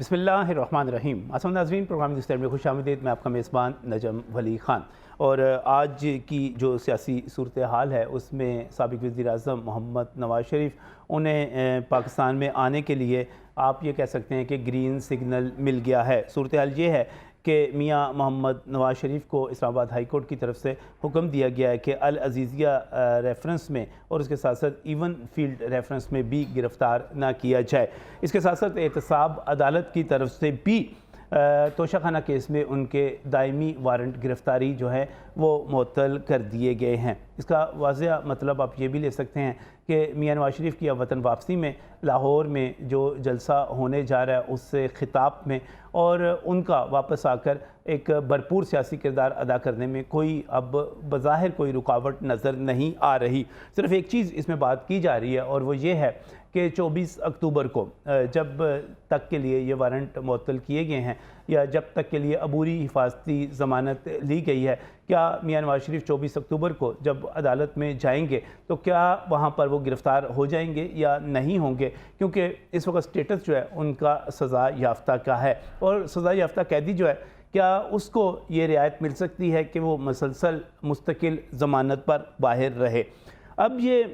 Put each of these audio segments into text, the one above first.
बिस्मिल्लाहिर्रहमानिर्रहीम। अस्सलाम नाज़रीन, प्रोग्राम दुस्तूर में खुशामदीद। मैं आपका मेज़बान नजम वली ख़ान। और आज की जो सियासी सूरत हाल है उसमें साबिक़ वज़ीर-ए-आज़म मोहम्मद नवाज़ शरीफ उन्हें पाकिस्तान में आने के लिए आप ये कह सकते हैं कि ग्रीन सिग्नल मिल गया है। सूरत हाल ये है कि मियाँ मोहम्मद नवाज़ शरीफ को इस्लामाबाद हाई कोर्ट की तरफ से हुक्म दिया गया है कि अल अज़ीज़िया रेफरेंस में और उसके साथ साथ इवन फील्ड रेफरेंस में भी गिरफ़्तार ना किया जाए। इसके साथ साथ एहतसाब अदालत की तरफ से भी तोशाखाना केस में उनके दायमी वारंट गिरफ़्तारी जो है वो मुअत्तल कर दिए गए हैं। इसका वाज़ेह मतलब आप ये भी ले सकते हैं कि मियाँ नवाज़ शरीफ की वतन वापसी में लाहौर में जो जलसा होने जा रहा है उससे ख़िताब में और उनका वापस आकर एक भरपूर सियासी किरदार अदा करने में कोई अब बज़ाहिर कोई रुकावट नज़र नहीं आ रही। सिर्फ़ एक चीज़ इसमें बात की जा रही है और वो ये है कि 24 अक्टूबर को जब तक के लिए ये वारंट मुअत्तल किए गए हैं या जब तक के लिए अबूरी हिफाजती ज़मानत ली गई है, क्या मियाँ नवाज़ शरीफ 24 अक्टूबर को जब अदालत में जाएंगे तो क्या वहाँ पर वो गिरफ़्तार हो जाएंगे या नहीं होंगे? क्योंकि इस वक्त स्टेटस जो है उनका सज़ा याफ्ता का है और सज़ा याफ्ता कैदी जो है क्या उसको ये रियायत मिल सकती है कि वो मसलसल मुस्तकिल ज़मानत पर बाहर रहे? अब ये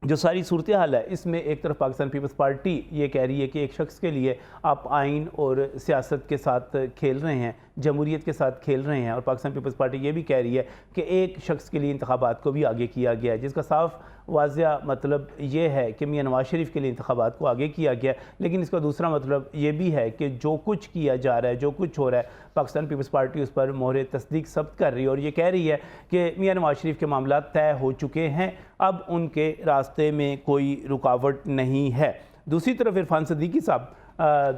जो सारी सूरत हाल है इसमें एक तरफ पाकिस्तान पीपल्स पार्टी ये कह रही है कि एक शख्स के लिए आप आइन और सियासत के साथ खेल रहे हैं, जमहूरियत के साथ खेल रहे हैं, और पाकिस्तान पीपल्स पार्टी ये भी कह रही है कि एक शख्स के लिए इंतखाबात को भी आगे किया गया है, जिसका साफ वाज़ेह मतलब ये है कि मियाँ नवाज़ शरीफ के लिए इंतखाबात को आगे किया गया। लेकिन इसका दूसरा मतलब ये भी है कि जो कुछ किया जा रहा है, जो कुछ हो रहा है, पाकिस्तान पीपल्स पार्टी उस पर मोहर तस्दीक सब्त कर रही है और ये कह रही है कि मियाँ नवाज़ शरीफ के मामला तय हो चुके हैं, अब उनके रास्ते में कोई रुकावट नहीं है। दूसरी तरफ इरफान सदीकी साहब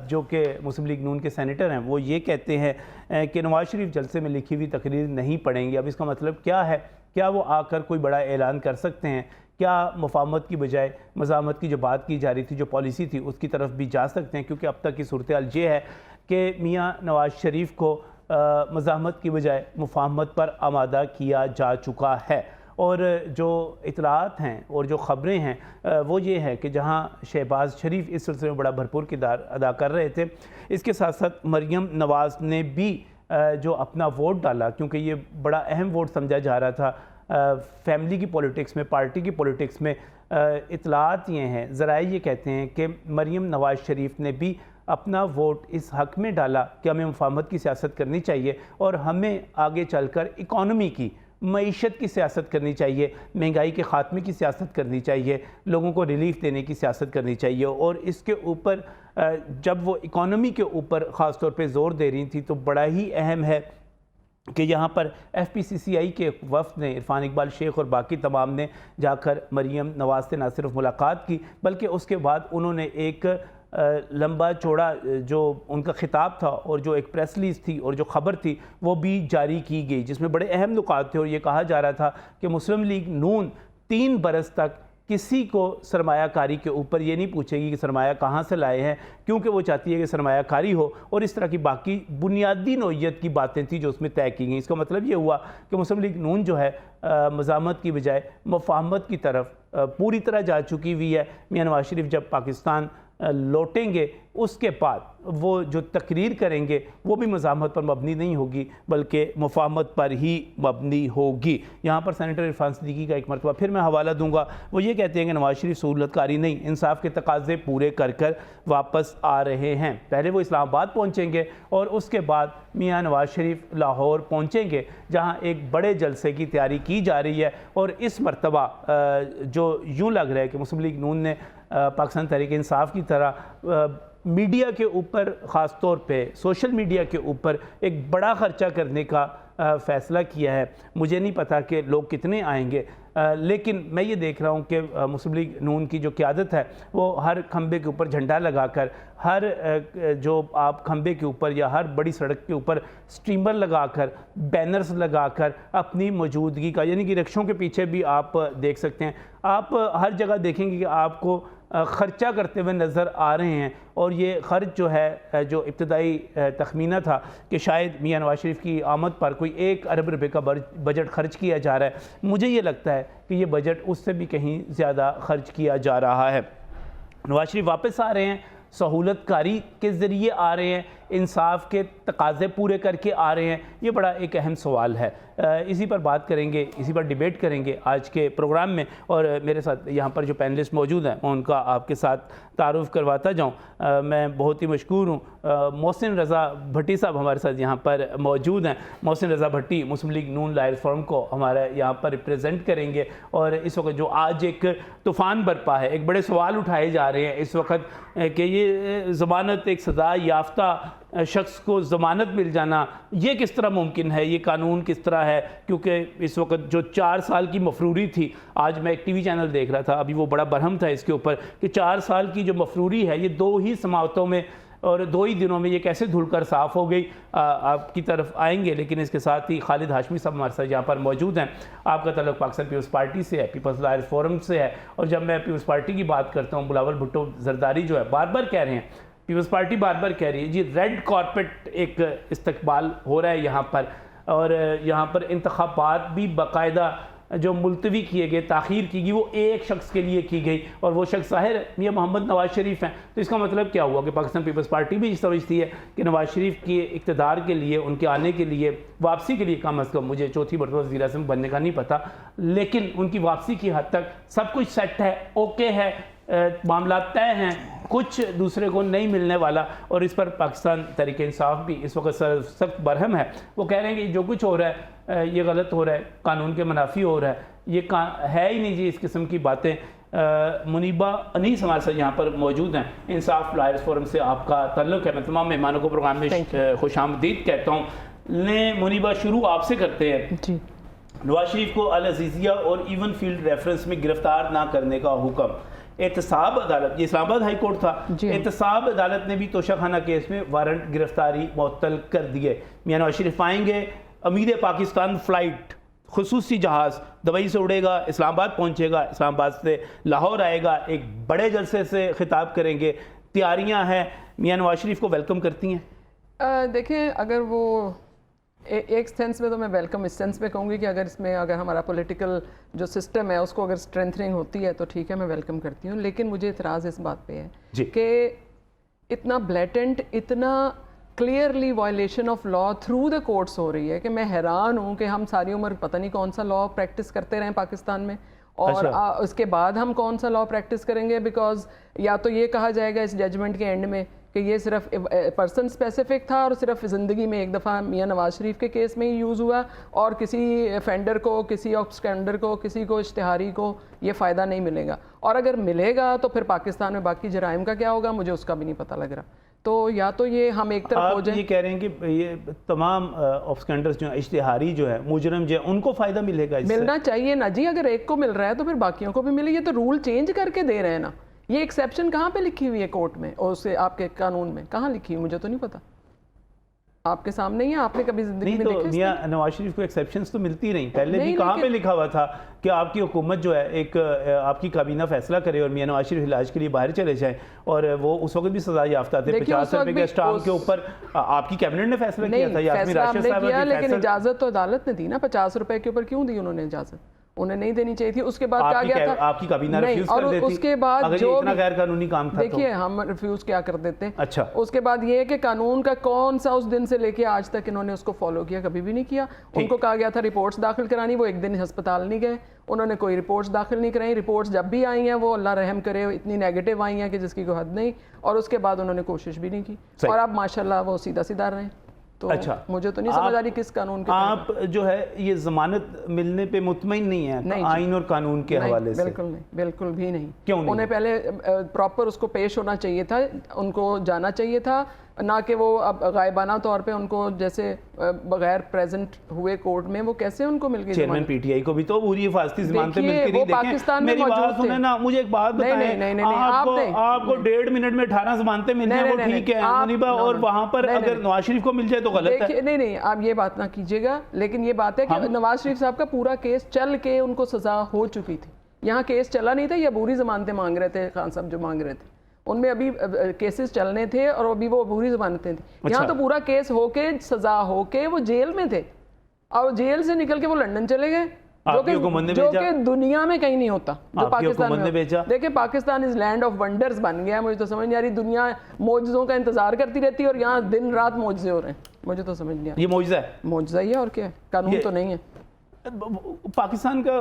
जो कि मुस्लिम लीग नून के सेनेटर हैं, वो ये कहते हैं कि नवाज़ शरीफ जलसे में लिखी हुई तकरीर नहीं पढ़ेंगे। अब इसका मतलब क्या है? क्या वो आकर कोई बड़ा ऐलान कर सकते हैं? क्या मुफाहमत की बजाय मज़ामत की जो बात की जा रही थी, जो पॉलिसी थी, उसकी तरफ भी जा सकते हैं? क्योंकि अब तक की सूरत हाल ये है कि मियाँ नवाज़ शरीफ को मज़ामत की बजाय मुफाहमत पर आमादा किया जा चुका है। और जो इतलात हैं और जो ख़बरें हैं वो ये है कि जहाँ शहबाज शरीफ इस सिलसिले में बड़ा भरपूर किरदार अदा कर रहे थे, इसके साथ साथ मरियम नवाज़ ने भी जो अपना वोट डाला, क्योंकि ये बड़ा अहम वोट समझा जा रहा था फैमिली की पॉलिटिक्स में, पार्टी की पॉलिटिक्स में। इतलात ये हैं, ज़राए ये कहते हैं कि मरियम नवाज़ शरीफ ने भी अपना वोट इस हक़ में डाला कि हमें मुफाहमत की सियासत करनी चाहिए और हमें आगे चलकर इकॉनमी की, मईशत की सियासत करनी चाहिए, महंगाई के ख़ात्मे की सियासत करनी चाहिए, लोगों को रिलीफ देने की सियासत करनी चाहिए। और इसके ऊपर जब वो इकॉनमी के ऊपर ख़ास तौर पे ज़ोर दे रही थी तो बड़ा ही अहम है कि यहाँ पर FPCCI के वफ़द ने, इरफान इकबाल शेख और बाकी तमाम ने जाकर मरियम नवाज़ से न सिर्फ मुलाकात की बल्कि उसके बाद उन्होंने एक लंबा चौड़ा जो उनका ख़िताब था और जो एक प्रेस रिलीज़ थी और जो ख़बर थी वो भी जारी की गई, जिसमें बड़े अहम नुकात थे। और ये कहा जा रहा था कि मुस्लिम लीग नून 3 बरस तक किसी को सरमायाकारी के ऊपर ये नहीं पूछेगी कि सरमाया कहाँ से लाए हैं, क्योंकि वो चाहती है कि सरमायाकारी हो, और इस तरह की बाकी बुनियादी नौइयत की बातें थी जो उसमें तय की गई। इसका मतलब ये हुआ कि मुस्लिम लीग नून जो है मज़ामत की बजाय मुफाहमत की तरफ पूरी तरह जा चुकी हुई है। मियाँ नवाज़ शरीफ जब पाकिस्तान लौटेंगे उसके बाद वो जो तकरीर करेंगे वो भी मज़ामत पर मबनी नहीं होगी बल्कि मुफाहमत पर ही मबनी होगी। यहाँ पर सेनेटर इरफान सदीकी का एक मरतबा फिर मैं हवाला दूंगा। वो ये कहते हैं कि नवाज़ शरीफ सहूलतकारी नहीं, इंसाफ के तकाज़े पूरे कर कर वापस आ रहे हैं। पहले वो इस्लामाबाद पहुँचेंगे और उसके बाद मियाँ नवाज़ शरीफ लाहौर पहुँचेंगे जहाँ एक बड़े जलसे की तैयारी की जा रही है। और इस मरतबा जो यूँ लग रहा है कि मुस्लिम लीग नून ने पाकिस्तान तहरीक इंसाफ की तरह मीडिया के ऊपर, ख़ास तौर पे सोशल मीडिया के ऊपर एक बड़ा ख़र्चा करने का फ़ैसला किया है। मुझे नहीं पता कि लोग कितने आएंगे, लेकिन मैं ये देख रहा हूँ कि मुस्लिम लीग नून की जो क़यादत है वो हर खंबे के ऊपर झंडा लगाकर, हर जो आप खंबे के ऊपर या हर बड़ी सड़क के ऊपर स्ट्रीमर लगाकर, बैनर्स लगाकर अपनी मौजूदगी का, यानी कि रिक्शों के पीछे भी आप देख सकते हैं, आप हर जगह देखेंगे कि आपको ख़र्चा करते हुए नज़र आ रहे हैं। और ये ख़र्च जो है, जो इब्तदाई तखमीना था कि शायद मियाँ नवाज़ शरीफ की आमद पर कोई 1 अरब रुपये का बजट ख़र्च किया जा रहा है, मुझे ये लगता है कि ये बजट उससे भी कहीं ज़्यादा ख़र्च किया जा रहा है। नवाज़ शरीफ वापस आ रहे हैं सहूलतकारी के ज़रिए आ रहे हैं, इंसाफ के तकाज़े पूरे करके आ रहे हैं? ये बड़ा एक अहम सवाल है। इसी पर बात करेंगे, इसी पर डिबेट करेंगे आज के प्रोग्राम में। और मेरे साथ यहाँ पर जो पैनलिस्ट मौजूद हैं मैं उनका आपके साथ तारुफ़ करवाता जाऊँ। मैं बहुत ही मशकूर हूँ, मोहसिन रज़ा भट्टी साहब हमारे साथ यहाँ पर मौजूद हैं। मोहसिन रज़ा भट्टी मुस्लिम लीग नून लायर्स फोरम को हमारे यहाँ पर रिप्रेजेंट करेंगे। और इस वक्त जो आज एक तूफ़ान बरपा है, एक बड़े सवाल उठाए जा रहे हैं इस वक्त कि ये ज़मानत, एक सज़ा याफ्ता शख्स को ज़मानत मिल जाना, ये किस तरह मुमकिन है, ये कानून किस तरह है? क्योंकि इस वक्त जो 4 साल की मफरूरी थी, आज मैं एक टीवी चैनल देख रहा था, अभी वो बड़ा बरहम था इसके ऊपर कि 4 साल की जो मफरूरी है ये 2 ही समाअतों में और 2 ही दिनों में ये कैसे धुलकर साफ़ हो गई। आपकी तरफ आएंगे, लेकिन इसके साथ ही खालिद हाशमी साहब हमारे साथ यहाँ पर मौजूद हैं। आपका तल्लुक़ पाकिस्तान पीपल्स पार्टी से है, पीपल्स लायर्स फोरम से है। और जब मैं पीपल्स पार्टी की बात करता हूँ, बिलावल भुट्टो जरदारी जो है बार बार कह रहे हैं, पीपल्स पार्टी बार बार कह रही है जी रेड कॉर्पेट एक इस्तकबाल हो रहा है यहाँ पर, और यहाँ पर इंतखाबात भी बाकायदा जो मुलतवी किए गए, ताख़ीर की गई, वो एक शख्स के लिए की गई और वो शख्स ज़ाहिर मियां मोहम्मद नवाज़ शरीफ हैं। तो इसका मतलब क्या हुआ कि पाकिस्तान पीपल्स पार्टी भी समझती है कि नवाज़ शरीफ के इक़्तिदार के लिए, उनके आने के लिए, वापसी के लिए कम अज़ कम, मुझे चौथी मरतबा वज़ीर आज़म बनने का नहीं पता, लेकिन उनकी वापसी की हद तक सब कुछ सेट है, ओके है, मामला तय हैं, कुछ दूसरे को नहीं मिलने वाला। और इस पर पाकिस्तान तहरीक इंसाफ भी इस वक्त सख्त बरहम है। वो कह रहे हैं कि जो कुछ हो रहा है ये गलत हो रहा है, कानून के मुनाफी हो रहा है, ये है ही नहीं जी इस किस्म की बातें। मुनीबा अनीस हमारे साथ यहाँ पर मौजूद हैं, इंसाफ लायर्स फोरम से आपका तल्लुक़ है। मैं तमाम मेहमानों को प्रोग्राम में खुशामदीद कहता हूँ। ले मुनीबा, शुरू आपसे करते हैं जी। नवाज शरीफ को अल अज़ीज़िया और इवन फील्ड रेफरेंस में गिरफ्तार ना करने का हुक्म, एहतसाब अदालत, ये इस्लामाबाद हाई कोर्ट था, एहतसाब अदालत ने भी तोशाखाना केस में वारंट गिरफ्तारी मुअत्तल कर दिए। मियां नवाज शरीफ आएंगे, अमीर पाकिस्तान फ़्लाइट, खुसूसी जहाज़ दुबई से उड़ेगा, इस्लामाबाद पहुंचेगा, इस्लामाबाद से लाहौर आएगा, एक बड़े जलसे से खिताब करेंगे, तैयारियां हैं, मियां नवाज शरीफ को वेलकम करती हैं? देखें, अगर वो एक सेंस में तो मैं वेलकम इस सेंस में कहूँगी कि अगर हमारा पॉलिटिकल जो सिस्टम है उसको अगर स्ट्रेंथनिंग होती है तो ठीक है, मैं वेलकम करती हूँ। लेकिन मुझे इतराज़ इस बात पे है कि इतना ब्लैटेंट, इतना clearly violation of law through the courts हो रही है कि मैं हैरान हूँ कि हम सारी उम्र पता नहीं कौन सा लॉ प्रैक्टिस करते रहें पाकिस्तान में, और उसके बाद हम कौन सा लॉ प्रैक्टिस करेंगे। बिकॉज या तो ये कहा जाएगा इस जजमेंट के एंड में कि ये सिर्फ पर्सन स्पेसिफिक था और सिर्फ ज़िंदगी में एक दफ़ा मियां नवाज शरीफ के केस में ही यूज़ हुआ, और किसी ऑफेंडर को, किसी ऑब्सकेंडर को, किसी को इश्तिहारी को ये फ़ायदा नहीं मिलेगा। और अगर मिलेगा तो फिर पाकिस्तान में बाकी जराइम का क्या होगा, मुझे उसका भी नहीं पता लग रहा। तो या तो ये हम एक तरफ हो जाए, ये कह रहे हैं कि ये तमाम ऑब्सकेंडर्स जो इश्तिहारी जो है, मुजरम जो है, उनको फ़ायदा मिलेगा इससे? मिलना चाहिए ना जी, अगर एक को मिल रहा है तो फिर बाकियों को भी मिले। ये तो रूल चेंज करके दे रहे हैं ना। ये एक्सेप्शन कहाँ पे लिखी हुई है कोर्ट में और उससे आपके कानून में कहाँ लिखी हुई, मुझे तो नहीं पता। आपके सामने ही है, आपने कभी जिंदगी में देखा? मियां नवाज शरीफ को एक्सेप्शंस तो मिलती नहीं, पहले भी कहाँ पे लिखा हुआ था कि आपकी हुकूमत जो है एक आपकी काबीना फैसला करे और मियां नवाज शरीफ इलाज के लिए बाहर चले जाएं, और वो उस वक्त भी सजा याफ्ता थे। 50 रुपए के स्टाम्प के ऊपर आपकी कैबिनेट ने फैसला किया था, यास्मीन राशिद साहब ने, लेकिन इजाजत तो अदालत ने दी ना। 50 रुपए के ऊपर क्यों दी उन्होंने इजाजत? उन्हें नहीं देनी चाहिए थी। उसके बाद कहा गया था आपकी काबीना रिफ्यूज कर देती, उसके बाद अगर जो इतना गैर कानूनी काम था। देखिए हम रिफ्यूज क्या कर देते हैं। अच्छा, उसके बाद ये है कि कानून का कौन सा उस दिन से लेके आज तक इन्होंने उसको फॉलो किया? कभी भी नहीं किया। उनको कहा गया था रिपोर्ट्स दाखिल करानी, वो एक दिन अस्पताल नहीं गए, उन्होंने कोई रिपोर्ट्स दाखिल नहीं कराई। रिपोर्ट्स जब भी आई हैं वो अल्लाह रहम करे इतनी नेगेटिव आई हैं कि जिसकी कोई हद नहीं, और उसके बाद उन्होंने कोशिश भी नहीं की। और अब माशाल्लाह वो सीधा सीधा रहे। तो अच्छा, मुझे तो नहीं समझ आ रही किस कानून के आप जो है ये जमानत मिलने पे मुतमईन नहीं है नहीं, आइन और कानून के हवाले से? बिल्कुल नहीं, बिल्कुल भी नहीं। क्यों नहीं? उन्हें पहले प्रॉपर उसको पेश होना चाहिए था, उनको जाना चाहिए था, ना कि वो अब गायबाना तौर पे उनको जैसे बगैर प्रेजेंट हुए कोर्ट में वो कैसे उनको मिल गई? चेयरमैन पीटीआई को भी तो पूरी हिफाजती ज़मानतें मिलती रही। पाकिस्तान में मौजूद थे ना। मुझे एक बात बताएं, आपको 1.5 मिनट में 18 ज़मानतें मिलती हैं, वो ठीक है मुनीबा, और वहाँ पर अगर नवाज शरीफ को मिल जाए तो गलत है? नहीं, आप ये बात ना कीजिएगा। लेकिन ये बात है कि नवाज शरीफ साहब का पूरा केस चल के उनको सजा हो चुकी थी। यहाँ केस चला नहीं था, ये अबूरी ज़मानतें मांग रहे थे खान साहब जो मांग रहे थे, उनमें अभी केसेस चलने थे और अभी वो अबूरी ज़मानतें थी। अच्छा। यहाँ तो पूरा केस होके, सजा होके वो जेल में थे, और जेल से निकल के वो लंदन चले गए, आपकी हुकूमत ने जो भेजा? कि दुनिया में कहीं नहीं होता जो आपकी पाकिस्तान हुकूमत ने में भेजा? देखिए Pakistan is land of wonders बन गया है। मुझे तो समझ नहीं आ रही, दुनिया मौजज़ों का इंतजार करती रहती है और यहाँ दिन रात मौजज़े हो रहे हैं। मुझे तो समझ नहीं आ रही। ये मौजज़ा है, मौजज़ा ही है और क्या है, कानून तो नहीं है। पाकिस्तान का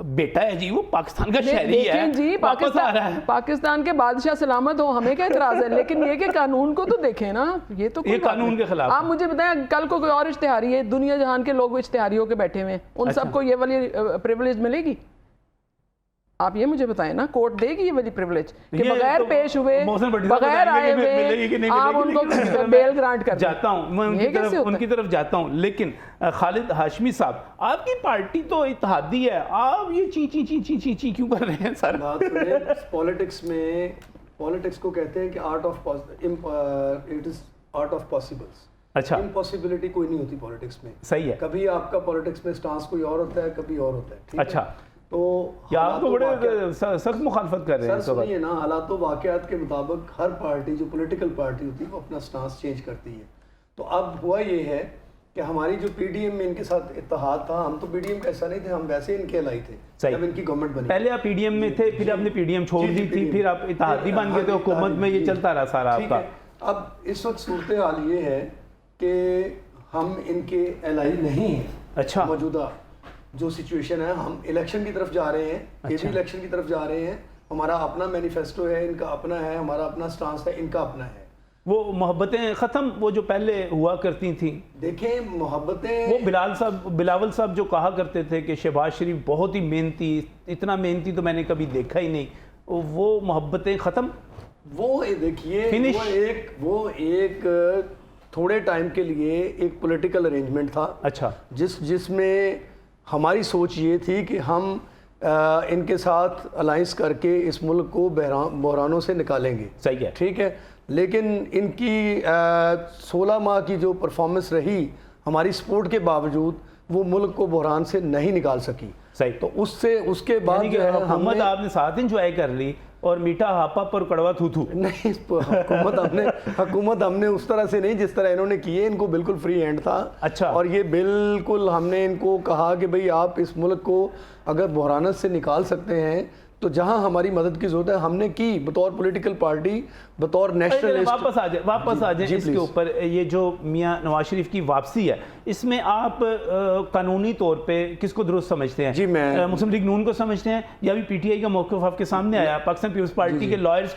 बेटा है जी, वो पाकिस्तान का शहरी है, देखें जी, वापस आ रहा है। पाकिस्तान के बादशाह सलामत हो, हमें क्या इतराज है, लेकिन ये कि कानून को तो देखें ना, ये तो कोई ये बात कानून नहीं। के खिलाफ आप मुझे बताएं, कल को कोई और इश्तिहारी है, दुनिया जहान के लोग इश्तिहारी होकर बैठे हुए हैं, उन अच्छा। सबको ये वाली प्रिविलेज मिलेगी? आप ये मुझे बताएं ना, कोर्ट देगी ये वाली प्रिविलेज कि ये बगैर तो पेश हुए, मोहसिन भट्टी साहब बगैर बताएंगे आए कि मिलेगी कि हुए नहीं आप मिलेगी, उनको लेकिन बेल ग्रांट कर जाता हूँ मैं ये कैसे होता उनकी तरफ जाता हूँ, लेकिन खालिद हाशमी साहब, आपकी पार्टी तो इत्तेहादी है, आप ये ची ची ची ची ची ची क्यों कर रहे हैं सर? पॉलिटिक्स में, पॉलिटिक्स को कहते हैं कि art of it is art of possibles. अच्छा, इम्पॉसिबिलिटी कोई नहीं होती पॉलिटिक्स में। सही है। कभी आपका पॉलिटिक्स में स्टांस कोई और होता है, कभी और होता है, ठीक है? अच्छा, तो या आप तो बड़े हालातों सख्त मुखालफत कर रहे हैं सर इस वक्त। सुनिए ना, हालातों वाकयात के मुताबिक हर पार्टी जो पॉलिटिकल पार्टी होती है वो अपना स्टांस चेंज करती है। तो अब हुआ ये है कि हमारी जो पीडीएम में इनके साथ इत्तेहाद था, हम तो पीडीएम का ऐसा नहीं थे, हम वैसे इनके लाई थे सही। जब इनकी गवर्नमेंट बनी। पहले आप पीडीएम में थे, फिर आपने पीडीएम छोड़ जी, दी थी, PDM फिर आप इत्तेहादी बन गए थे हुकूमत में, ये चलता रहा सारा ठीक आपका। है। अब इस वक्त सूरत हाल ये है कि हम इनके एलाई नहीं हैं। अच्छा, मौजूदा जो सिचुएशन है, हम इलेक्शन की तरफ जा रहे हैं, ये अच्छा। भी इलेक्शन की तरफ जा रहे हैं। हमारा अपना मैनिफेस्टो है, इनका अपना है, हमारा अपना स्टांस है, इनका अपना है। वो मोहब्बतें ख़त्म, वो जो पहले हुआ करती थी, देखें मोहब्बतें, वो बिलावल साहब जो कहा करते थे कि शहबाज शरीफ बहुत ही मेहनती, इतना मेहनती तो मैंने कभी देखा ही नहीं, वो मोहब्बतें ख़त्म। वो देखिए Finish। वो एक थोड़े टाइम के लिए एक पॉलिटिकल अरेंजमेंट था। अच्छा, जिसमें हमारी सोच ये थी कि हम इनके साथ अलाइंस करके इस मुल्क को बहरानों से निकालेंगे। सही है। ठीक है, लेकिन इनकी 16 माह की जो परफॉर्मेंस रही हमारी सपोर्ट के बावजूद, वो मुल्क को बहरान से नहीं निकाल सकी। सही। तो उसके बाद यानी कि जो है हुकूमत आपने साथ इंजॉय कर ली और मीठा हापा पर कड़वा थू थू। नहीं, हुकूमत हमने उस तरह से नहीं जिस तरह इन्होंने किए, इनको बिल्कुल फ्री हैंड था। अच्छा। और ये बिल्कुल हमने इनको कहा कि भाई आप इस मुल्क को अगर बहरानत से निकाल सकते हैं तो जहां हमारी मदद की जरूरत है हमने की, बतौर पॉलिटिकल पार्टी, बतौर नेशनलिस्ट। वापस आ जाए इसके ऊपर। ये जो मियां नवाज शरीफ की वापसी है, इसमें आप कानूनी तौर पे किसको दुरुस्त समझते हैं? जी, मैं मुस्लिम लीग नून को समझते हैं, या भी पीटीआई का मौक़िफ़ आपके सामने आया, पाकिस्तान पीपल्स पार्टी के लॉयर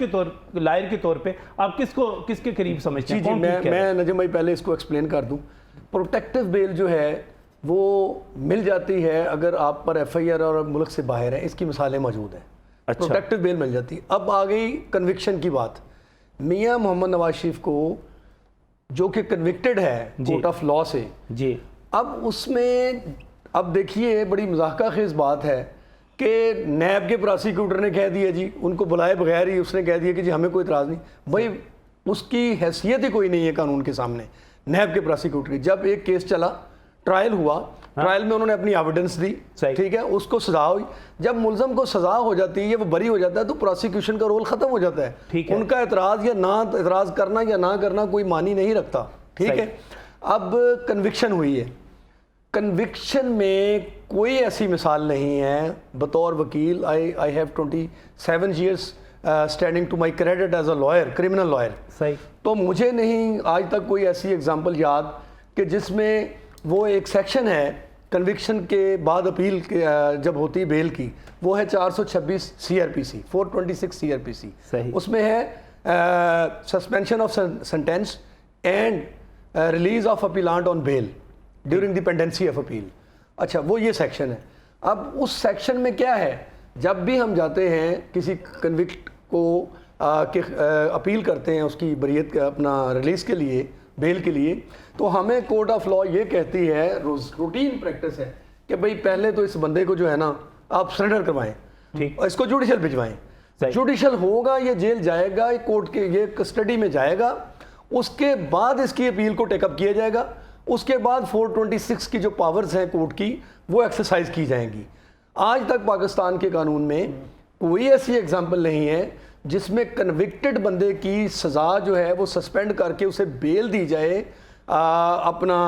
के तौर पे आप किसके करीब समझते हैं? जी, मैं नजम भाई पहले इसको एक्सप्लेन कर दूं। प्रोटेक्टिव बेल जो है वो मिल जाती है अगर आप पर एफआईआर और मुल्क से बाहर है, इसकी मिसालें मौजूद हैं। अच्छा। प्रोटेक्टिव बेल मिल जाती है। अब आ गई कन्विक्शन की बात। मियां मोहम्मद नवाज शरीफ को जो कि कन्विक्टेड है कोर्ट ऑफ लॉ से जी, अब उसमें अब देखिए बड़ी मजाका खेज बात है कि नैब के प्रोसिक्यूटर ने कह दिया जी, उनको बुलाए बगैर ही उसने कह दिया कि जी हमें कोई इतराज़ नहीं। भाई उसकी हैसियत ही कोई नहीं है कानून के सामने नैब के प्रोसिक्यूटर की। जब एक केस चला, ट्रायल हुआ, ट्रायल में उन्होंने अपनी एविडेंस दी, ठीक है, उसको सजा हुई। जब मुलजम को सजा हो जाती है, वो बरी हो जाता है, तो प्रोसिक्यूशन का रोल खत्म हो जाता है। ठीक है। उनका एतराज़ या ना एतराज़ करना या ना करना कोई मानी नहीं रखता। ठीक है। अब कन्विक्शन हुई है, कन्विक्शन में कोई ऐसी मिसाल नहीं है। बतौर वकील I have 27 years standing to my credit as a lawyer, criminal lawyer. सही। तो मुझे नहीं आज तक कोई ऐसी एग्जांपल याद कि जिसमें वो एक सेक्शन है कन्विक्शन के बाद अपील के जब होती है बेल की, वो है 426 CRPC, 426 CRPC। सही। उसमें है suspension of sentence and release of appellant on bail during the pendency of appeal. अच्छा, वो ये सेक्शन है। अब उस सेक्शन में क्या है, जब भी हम जाते हैं किसी कन्विक्ट को अपील करते हैं उसकी बरीयत अपना रिलीज के लिए, बेल के लिए, तो हमें कोर्ट ऑफ लॉ ये कहती है, रूटीन प्रैक्टिस है कि भाई पहले तो इस बंदे को जो है ना आप सरेंडर करवाएं, ठीक, और इसको जुडिशल भिजवाएं। जुडिशल होगा, ये जेल जाएगा, ये कोर्ट के ये कस्टडी में जाएगा, उसके बाद इसकी अपील को टेकअप किया जाएगा। उसके बाद 426 की जो पावर्स हैं कोर्ट की, वो एक्सरसाइज की जाएंगी। आज तक पाकिस्तान के कानून में कोई ऐसी एग्जाम्पल नहीं है जिसमें कन्विक्टेड बंदे की सज़ा जो है वो सस्पेंड करके उसे बेल दी जाए अपना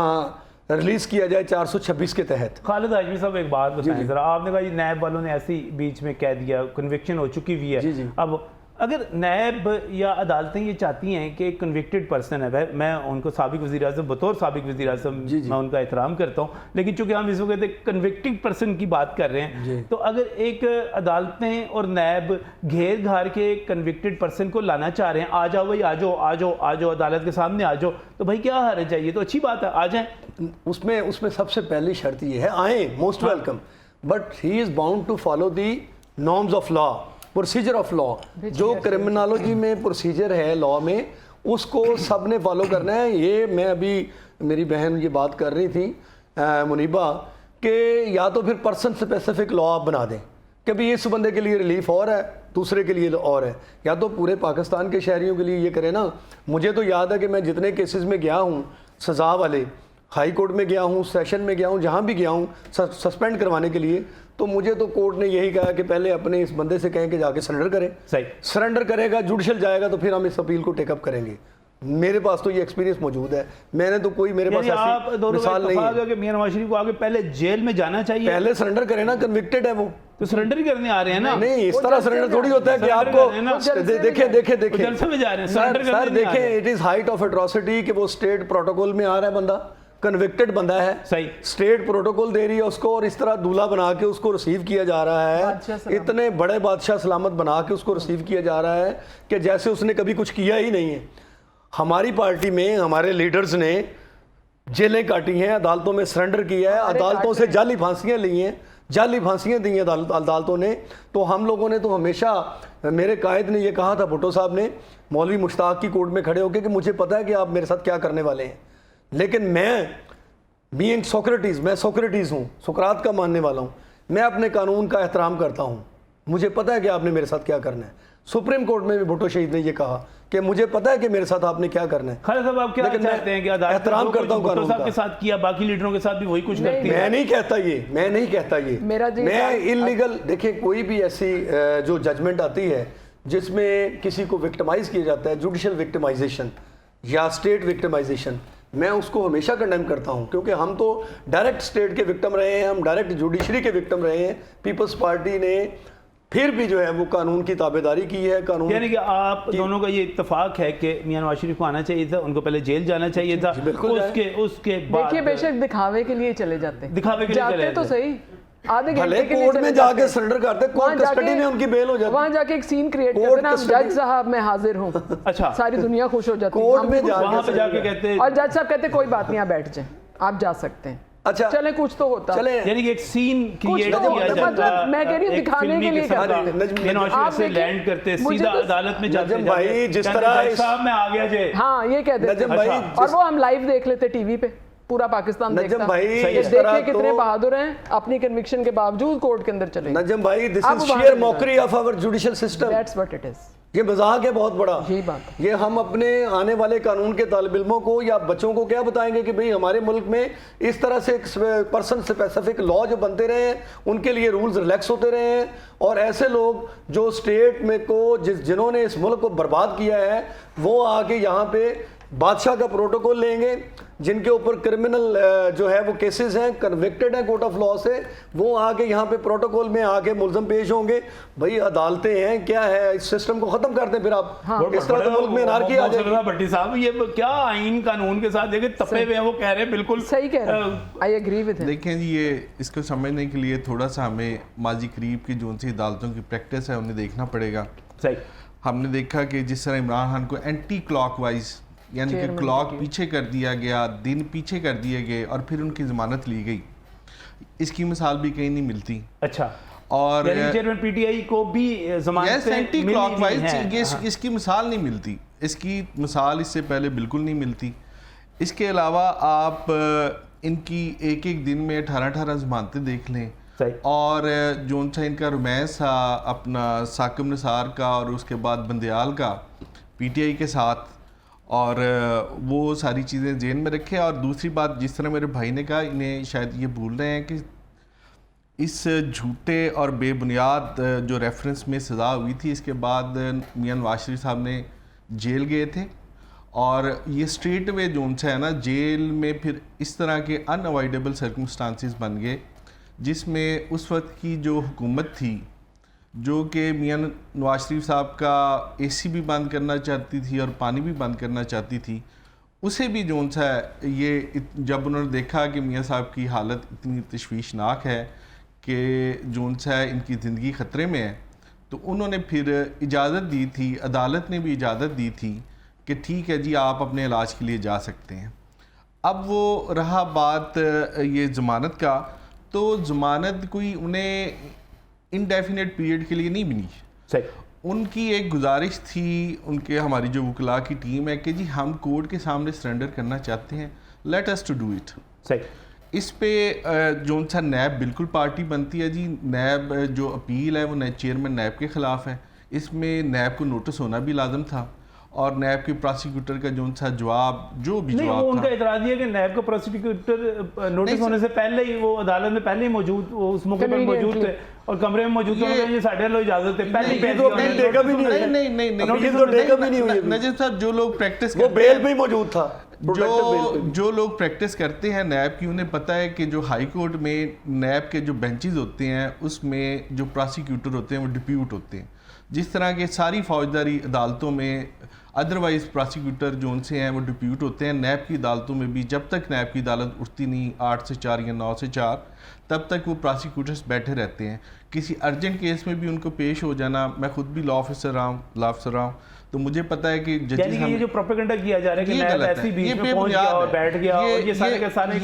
रिलीज़ किया जाए 426 के तहत। खालिद हाशमी साहब एक बात बताएं जरा, आपने कहा जी नैब वालों ने ऐसी बीच में कह दिया, कन्विक्शन हो चुकी हुई है। जी, जी। अब अगर नैब या अदालतें ये चाहती हैं कि एक कन्विक्टेड पर्सन है, मैं उनको साबिक वज़ीर आज़म बतौर साबिक वज़ीर आज़म मैं उनका एहतराम करता हूँ, लेकिन चूंकि हम इस वक्त कन्विक्टेड पर्सन की बात कर रहे हैं, तो अगर एक अदालतें और नैब घेर घार के कन्विक्टेड पर्सन को लाना चाह रहे हैं, आ जाओ भाई, आ जाओ आ जाओ आ जाओ, अदालत के सामने आ जाओ, तो भाई क्या हर्ज है? ये तो अच्छी बात है, आ जाएं। उसमें सबसे पहली शर्त ये है, आए, most welcome, but he is bound to follow the norms of law, procedure of law. जो क्रिमिनोलॉजी में प्रोसीजर है लॉ में, उसको सब ने फॉलो करना है। ये मैं अभी, मेरी बहन ये बात कर रही थी मुनीबा, कि या तो फिर पर्सन स्पेसिफिक लॉ आप बना दें कि भाई इस बंदे के लिए रिलीफ और है, दूसरे के लिए और है, या तो पूरे पाकिस्तान के शहरियों के लिए ये करें ना। मुझे तो याद है कि मैं जितने केसेस में गया हूँ सज़ा वाले, हाई कोर्ट में गया हूँ, सेशन में गया हूँ, जहाँ भी गया हूँ सस्पेंड करवाने के लिए, तो मुझे तो कोर्ट ने यही कहा कि पहले अपने इस बंदे से कहें कि जाके सरेंडर करें। सही, सरेंडर करेगा, जुडिशल जाएगा, तो फिर हम इस अपील को टेकअप करेंगे। मेरे पास तो ये एक्सपीरियंस मौजूद है, मैंने तो कोई मेरे पास ऐसी मिसाल नहीं है कि मियां नवाज शरीफ को आगे पहले जेल में जाना चाहिए, पहले सरेंडर करें ना, कन्विक्टेड है वो, तो सरेंडर ही करने आ रहे हैं ना। नहीं, इस तरह सरेंडर थोड़ी होता है कि आपको देखें जलसे में जा रहे हैं, सर देखें, it is height of atrocity कि वो स्टेट प्रोटोकॉल में आ रहा है बंदा, कन्विक्टेड बंदा है, सही, स्टेट प्रोटोकॉल दे रही है उसको, और इस तरह दूल्हा बना के उसको रिसीव किया जा रहा है, इतने बड़े बादशाह सलामत बना के उसको रिसीव किया जा रहा है कि जैसे उसने कभी कुछ किया ही नहीं है। हमारी पार्टी में हमारे लीडर्स ने जेलें काटी हैं, अदालतों में सरेंडर किया है, अदालतों से जाली फांसियां ली हैं, जाली फांसियां दी हैं अदालतों ने। तो हम लोगों ने तो हमेशा, मेरे कायद ने ये कहा था, भुट्टो साहब ने मौलवी मुश्ताक की कोर्ट में खड़े होकर, कि मुझे पता है कि आप मेरे साथ क्या करने वाले हैं, लेकिन मैं बीइंग सोक्रेटिस, मैं सोक्रेटिस हूँ, सुकरात का मानने वाला हूँ, मैं अपने कानून का एहतराम करता हूँ, मुझे पता है कि आपने मेरे साथ क्या करना है। सुप्रीम कोर्ट में भी भुट्टो शहीद ने ये कहा कि मुझे पता है कि मेरे साथ आपने क्या करना है। खालिद साहब, आप क्या चाहते हैं कि एहतराम करता हूँ कानून साहब के साथ किया, बाकी लीडरों के साथ भी वही कुछ करती है? मैं नहीं कहता ये मैं इलीगल, देखिए कोई भी ऐसी जो जजमेंट आती है जिसमें किसी को विक्टिमाइज किया जाता है, जुडिशियल विक्टिमाइजेशन या स्टेट विक्टिमाइजेशन, मैं उसको हमेशा कंडेम करता हूं, क्योंकि हम तो डायरेक्ट स्टेट के विक्टिम रहे हैं, हम डायरेक्ट जुडिशरी के विक्टिम रहे हैं। पीपल्स पार्टी ने फिर भी जो है वो कानून की ताबेदारी की है, कानून, यानी कि आप दोनों का ये इत्तेफाक है कि मियां नवाज शरीफ को आना चाहिए था, उनको पहले जेल जाना चाहिए था, उसके बाद देखिए बेशक दिखावे के लिए चले जाते, दिखावे के लिए जाते तो सही, आधे घंटे के लिए कोर्ट में जाके सरेंडर करते, कोर्ट कस्टडी में उनकी बेल हो जाती, वहां जाके एक सीन क्रिएट करते ना, जज साहब मैं हाजिर हूं, अच्छा, सारी दुनिया खुश हो जाती है, कोर्ट में वहां पे जाके कहते हैं, और जज साहब कहते कोई बात नहीं, आप बैठ जाएं, आप जा सकते हैं। अच्छा, चले कुछ तो होता, चले, यानी कि एक सीन क्रिएट तो किया जाता, मतलब मैं कह रही हूं दिखाने के लिए नवाज शरीफ से लैंड करते, सीधा अदालत में जाते, भाई जिस तरह साहब मैं आ गया जे, हाँ ये कहते हैं, और वो हम लाइव देख लेते टीवी पे, पूरा पाकिस्तान देखता भाई, देखिए कितने बहादुर हैं, अपनी कन्विक्शन के बावजूद कोर्ट के अंदर चले। नजम भाई, this is sheer mockery of our judicial system, that's what it is, ये मजाक है बहुत बड़ा। यही बात है। ये हम अपने आने वाले कानून के तालिब इल्मों को या बच्चों को क्या बताएंगे कि भाई हमारे मुल्क में इस तरह से पर्सन स्पेसिफिक लॉ जो बनते रहे हैं, उनके लिए रूल्स रिलैक्स होते रहे हैं, और ऐसे लोग जो स्टेट में को जिन्होंने इस मुल्क को बर्बाद किया है, वो आके यहाँ पे बादशाह का प्रोटोकॉल लेंगे, जिनके ऊपर क्रिमिनल जो है वो केसेस हैं, कन्विक्टेड हैं कोर्ट ऑफ लॉ से, वो आके यहाँ पे प्रोटोकॉल में आके मुलजम पेश होंगे। भाई अदालतें हैं, क्या है, इस सिस्टम को खत्म कर दें फिर आप। हाँ। इस तरह तो मुल्क में अनारकी आ जाएगी। भट्टी साहब, ये क्या आइन कानून के साथ देखिए तपे हुए हैं, वो कह रहे हैं बिल्कुल सही कह रहे हैं, आई एग्री विद हिम। देखें जी, ये इसको समझने के लिए थोड़ा सा हमें माजी करीब की जो सी अदालतों की प्रैक्टिस है उन्हें देखना पड़ेगा। सही, हमने देखा कि जिस तरह इमरान खान को एंटी क्लॉकवाइज, यानी कि क्लॉक पीछे कर दिया गया, दिन पीछे कर दिए गए और फिर उनकी ज़मानत ली गई, इसकी मिसाल भी कहीं नहीं मिलती। अच्छा, और चेयरमैन पीटीआई को भी ज़मानत एंटी क्लॉकवाइज इसकी मिसाल नहीं मिलती, इसकी मिसाल इससे पहले बिल्कुल नहीं मिलती। इसके अलावा आप इनकी एक एक दिन में 18-18 ज़मानतें देख लें, और जो सा इनका रोमांस था अपना साकिब निसार का और उसके बाद बंदयाल का पीटीआई के साथ, और वो सारी चीज़ें जेन में रखे। और दूसरी बात, जिस तरह मेरे भाई ने कहा, इन्हें शायद ये भूल रहे हैं कि इस झूठे और बेबुनियाद जो रेफरेंस में सज़ा हुई थी, इसके बाद मियां नवाज शरीफ साहब ने जेल गए थे और ये स्ट्रेट वे जोन से है ना जेल में फिर इस तरह के अनअवॉइडेबल सर्कमस्टांसिस बन गए, जिसमें उस वक्त की जो हुकूमत थी, जो कि मियां नवाज शरीफ साहब का एसी भी बंद करना चाहती थी और पानी भी बंद करना चाहती थी, उसे भी जोन सा ये जब उन्होंने देखा कि मियां साहब की हालत इतनी तशवीशनाक है कि जोन सा इनकी ज़िंदगी ख़तरे में है, तो उन्होंने फिर इजाज़त दी थी, अदालत ने भी इजाज़त दी थी कि ठीक है जी आप अपने इलाज के लिए जा सकते हैं। अब वो रहा बात ये ज़मानत का, तो ज़मानत कोई उन्हें इनडेफिनेट पीरियड के लिए नहीं मिली। सही। उनकी एक गुजारिश थी, उनके हमारी जो वकला की टीम है कि जी हम कोर्ट के सामने सरेंडर करना चाहते हैं, let us to do it. सही। इस पे जो सा नैब बिल्कुल पार्टी बनती है जी। नैब जो अपील है वो चेयरमैन नैब के ख़िलाफ़ है, इसमें नैब को नोटिस होना भी लाजम था और नैब के प्रोसिक्यूटर का जो सा जवाब जो भी नहीं, जवाब वो था, उनका इतराज़ ये है कि नैब का प्रोसिक्यूटर नोटिस होने से पहले ही वो अदालत में पहले ही मौजूद, उस मौके पर मौजूद थे और कमरे में मौजूद थे, ये साढ़े लो इजाज़त है पहले ही नजीब साहब जो लोग प्रैक्टिस वो बेल भी मौजूद था, जो लोग प्रैक्टिस करते हैं नैब की, उन्हें पता है कि जो हाई कोर्ट में नैब के जो बेंचेस होते हैं उसमें जो प्रोसिक्यूटर होते हैं वो डिप्यूट होते हैं। जिस तरह के सारी फौजदारी अदालतों में अदरवाइज़ प्रोसिक्यूटर जो उनसे हैं वो डिप्यूट होते हैं, नैब की अदालतों में भी जब तक नैब की अदालत उठती नहीं 8 से 4 या 9 से 4 तब तक वो प्रोसिक्यूटर्स बैठे रहते हैं। किसी अर्जेंट केस में भी उनको पेश हो जाना, मैं खुद भी लॉ ऑफिसर रहा हूँ तो मुझे पता है कि जजेस ये जो प्रोपेगेंडा किया जा रहा है कि नैब ऐसी बीच में पहुंच गया और बैठ गया और ये सारे के सारे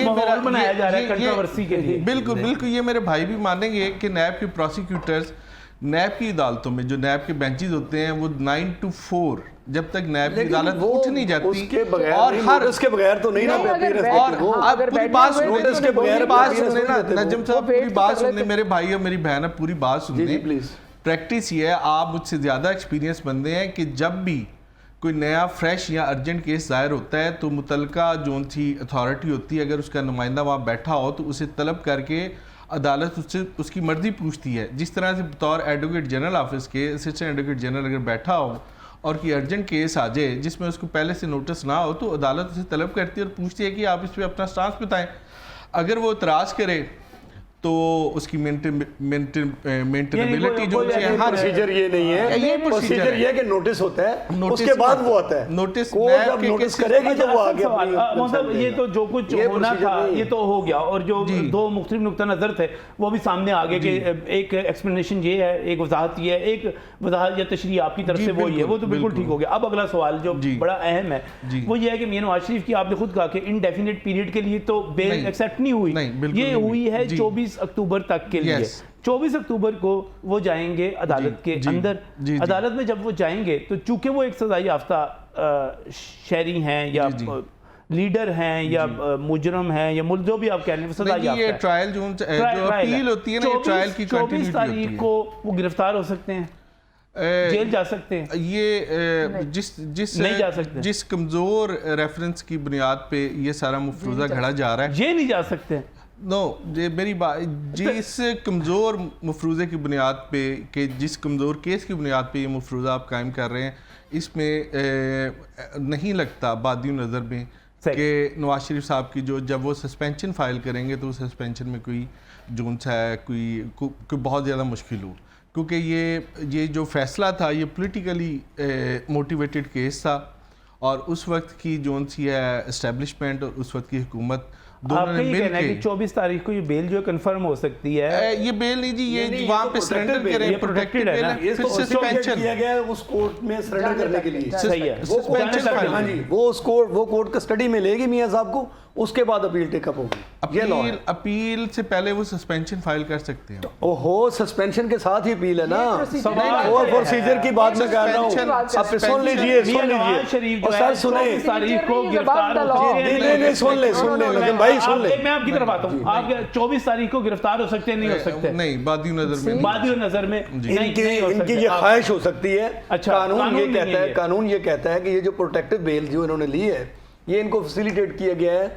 माहौल बनाया जा रहा है कंट्रोवर्सी के लिए। बिल्कुल ये मेरे भाई भी मानेंगे कि नैब के प्रोसिक्यूटर्स नैब की अदालतों में जो नैब के बेंचेस होते हैं वो 9 to 4 जब तक नैब की अदालत उठ नहीं जाती उसके बगैर और हर उसके बगैर तो नहीं ना और पूरी बात सुनने ना नजम साहब, पूरी बात सुनने मेरे भाई और मेरी बहन, पूरी बात सुनने। प्रैक्टिस ये है, आप मुझसे ज़्यादा एक्सपीरियंस बंदे हैं कि जब भी कोई नया फ्रेश या अर्जेंट केस दायर होता है तो मुतलका जो सी अथॉरिटी होती है, अगर उसका नुमाइंदा वहाँ बैठा हो तो उसे तलब करके अदालत उससे उसकी मर्ज़ी पूछती है। जिस तरह से बतौर एडवोकेट जनरल ऑफिस के असिस्टेंट एडवोकेट जनरल अगर बैठा हो और कि अर्जेंट केस आ जाए जिसमें उसको पहले से नोटिस ना हो तो अदालत उसे तलब करती है और पूछती है कि आप इस पर अपना स्टांस बताएं। अगर वो इतराज़ करे तो उसकी मेंटेनेबिलिटी जो है, प्रोसीजर ये नहीं है, ये प्रोसीजर ये है कि नोटिस होता है, उसके बाद वो आता है नोटिस जब नोटिस करेगी तो वो आगे मतलब ये तो जो कुछ होना था ये तो हो गया और जो दो मुख्तलिफ नुक्ता नज़र थे वो भी सामने आ गए कि एक एक्सप्लेनेशन ये है, एक वजाहत ये है, एक वजाहत या तशरीह आपकी तरफ से वो ही है, वो तो बिल्कुल ठीक हो गया। अब अगला सवाल जो बड़ा अहम है वो ये है कि मियां नवाज शरीफ की आपने खुद कहा कि इनडेफिनेट पीरियड के लिए तो बेल एक्सेप्ट नहीं हुई, ये हुई है 24 अक्टूबर तक के लिए। 24 अक्टूबर को वो जाएंगे अदालत के अंदर। अदालत में जब वो जाएंगे तो चूंकि वो एक सज़ा याफ्ता शहरी हैं या लीडर हैं या मुजरम हैं या जो भी आप कह रहे हैं सज़ा याफ्ता है, ये ट्रायल जो अपील होती है ना, ये ट्रायल की 24 तारीख को वो गिरफ्तार हो सकते हैं, जेल जा सकते हैं। ये जिस कमज़ोर रेफरेंस की बुनियाद पे ये सारा मफरूज़ा घड़ा जा रहा है, ये नहीं जा सकते। ये मेरी बात, जिस कमज़ोर मफरूज़े की बुनियाद पे कि जिस कमज़ोर केस की बुनियाद पे ये मफरूज़ा आप कायम कर रहे हैं, इसमें नहीं लगता बादी नज़र में कि नवाज शरीफ साहब की जब वो सस्पेंशन फ़ाइल करेंगे तो सस्पेंशन में कोई जोन सा है कोई बहुत ज़्यादा मुश्किल हो, क्योंकि ये जो फ़ैसला था ये पॉलिटिकली मोटिवेटेड केस था और उस वक्त की जोन सी है एस्टेब्लिशमेंट और उस वक्त की हुकूमत दोनों ने मिल के 24 तारीख को ये बेल जो कंफर्म हो सकती है। ये बेल नहीं जी, ये वहाँ पे सरेंडर करें, प्रोटेक्टेड है ना, फिर सस्पेंशन किया गया है उस कोर्ट में सरेंडर करने के लिए। सही है, हाँ जी, वो कोर्ट कस्टडी में लेगी मियां साहब को, उसके बाद अपील टेकअप होगी। अपील से पहले वो सस्पेंशन फाइल कर सकते हैं। ओहो, सस्पेंशन के साथ ही अपील है ना, और प्रोसीजर की बात मैं कर रहा हूँ। आप सुन लीजिए और सर सुने, तारीख को गिरफ्तार नहीं सुन ले लेकिन भाई सुन ले, मैं आपकी तरफ आता हूँ। आप 24 तारीख को गिरफ्तार हो सकते हैं, नहीं हो सकते? नहीं, बादी नजर में इनकी ये ख्वाहिश हो सकती है। कानून ये कहता है कि ये जो प्रोटेक्टिव बेल जो इन्होंने ली है ये इनको फैसिलिटेट किया गया है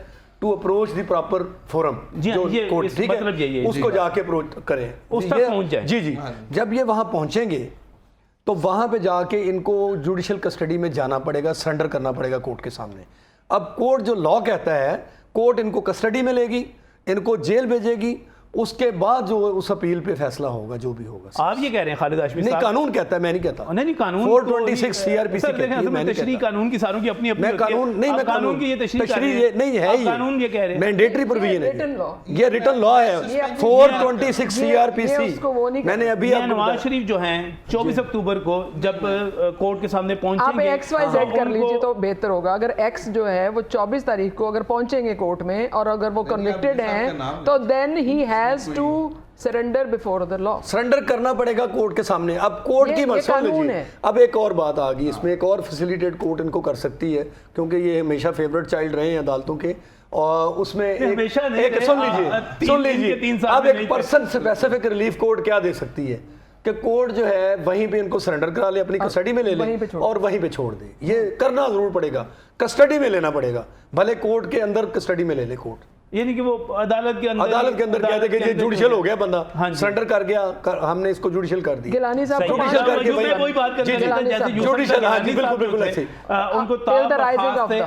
to approach the proper forum, जो कोर्ट, ठीक है, उसको जाके अप्रोच करें, उस तक पहुंच जाए। जी जब ये वहां पहुंचेंगे तो वहाँ पे जाके इनको जुडिशल कस्टडी में जाना पड़ेगा, सरेंडर करना पड़ेगा कोर्ट के सामने। अब कोर्ट जो लॉ कहता है, कोर्ट इनको कस्टडी में लेगी, इनको जेल भेजेगी, उसके बाद जो उस अपील पे फैसला होगा, जो भी होगा। आप ये कह रहे हैं खालिद हाशमी नहीं, साहब? कानून कहता है, मैं नहीं कहता। नहीं, कानून 426 सीआरपीसी सर देखें, असल में तशरीह कानून की सारों की अपनी अपनी मैं कानून नहीं, मैं कानून की ये तशरीह नहीं है, ये कानून ये कह रहे हैं मैंडेटरी प्रोविजन है, written law। ये रिटन लॉ है 426 सीआरपीसी। उसको वो नहीं मैंने अभी मियां नवाज शरीफ जो हैं 24 अक्टूबर को जब कोर्ट के सामने आप पहुंचेंगे, XYZ कर लीजिए तो बेहतर होगा। अगर X जो है वो 24 तारीख को अगर पहुंचेंगे कोर्ट में और अगर वो कन्विक्टेड हैं तो then he has to surrender before the law. Surrender करना पड़ेगा कोर्ट के सामने। अब कोर्ट की मसला लीजिए। अब एक और बात आ गई इसमें, एक और फैसिलिटेट कोर्ट इनको कर सकती है, क्योंकि ये हमेशा फेवरेट चाइल्ड रहे हैं अदालतों के, और उसमें एक सुन लीजिए अब एक पर्सन स्पेसिफिक रिलीफ कोर्ट क्या दे सकती है कि कोर्ट जो है वहीं पे इनको सरेंडर करा ले, अपनी कस्टडी में ले ले और वहीं पे छोड़ दे। ये करना जरूर पड़ेगा, कस्टडी में लेना पड़ेगा, भले कोर्ट के अंदर कस्टडी में ले ले कोर्ट, यानी कि वो अदालत के अंदर कह दे कि ये जुडिशियल हो गया बंदा, सरेंडर कर गया, हमने इसको जुडिशियल कर दिया। गिलानी साहब जुडिशियल करके वही बात करते हैं जैसे जुडिशियल, हाँ जी बिल्कुल ऐसे उनको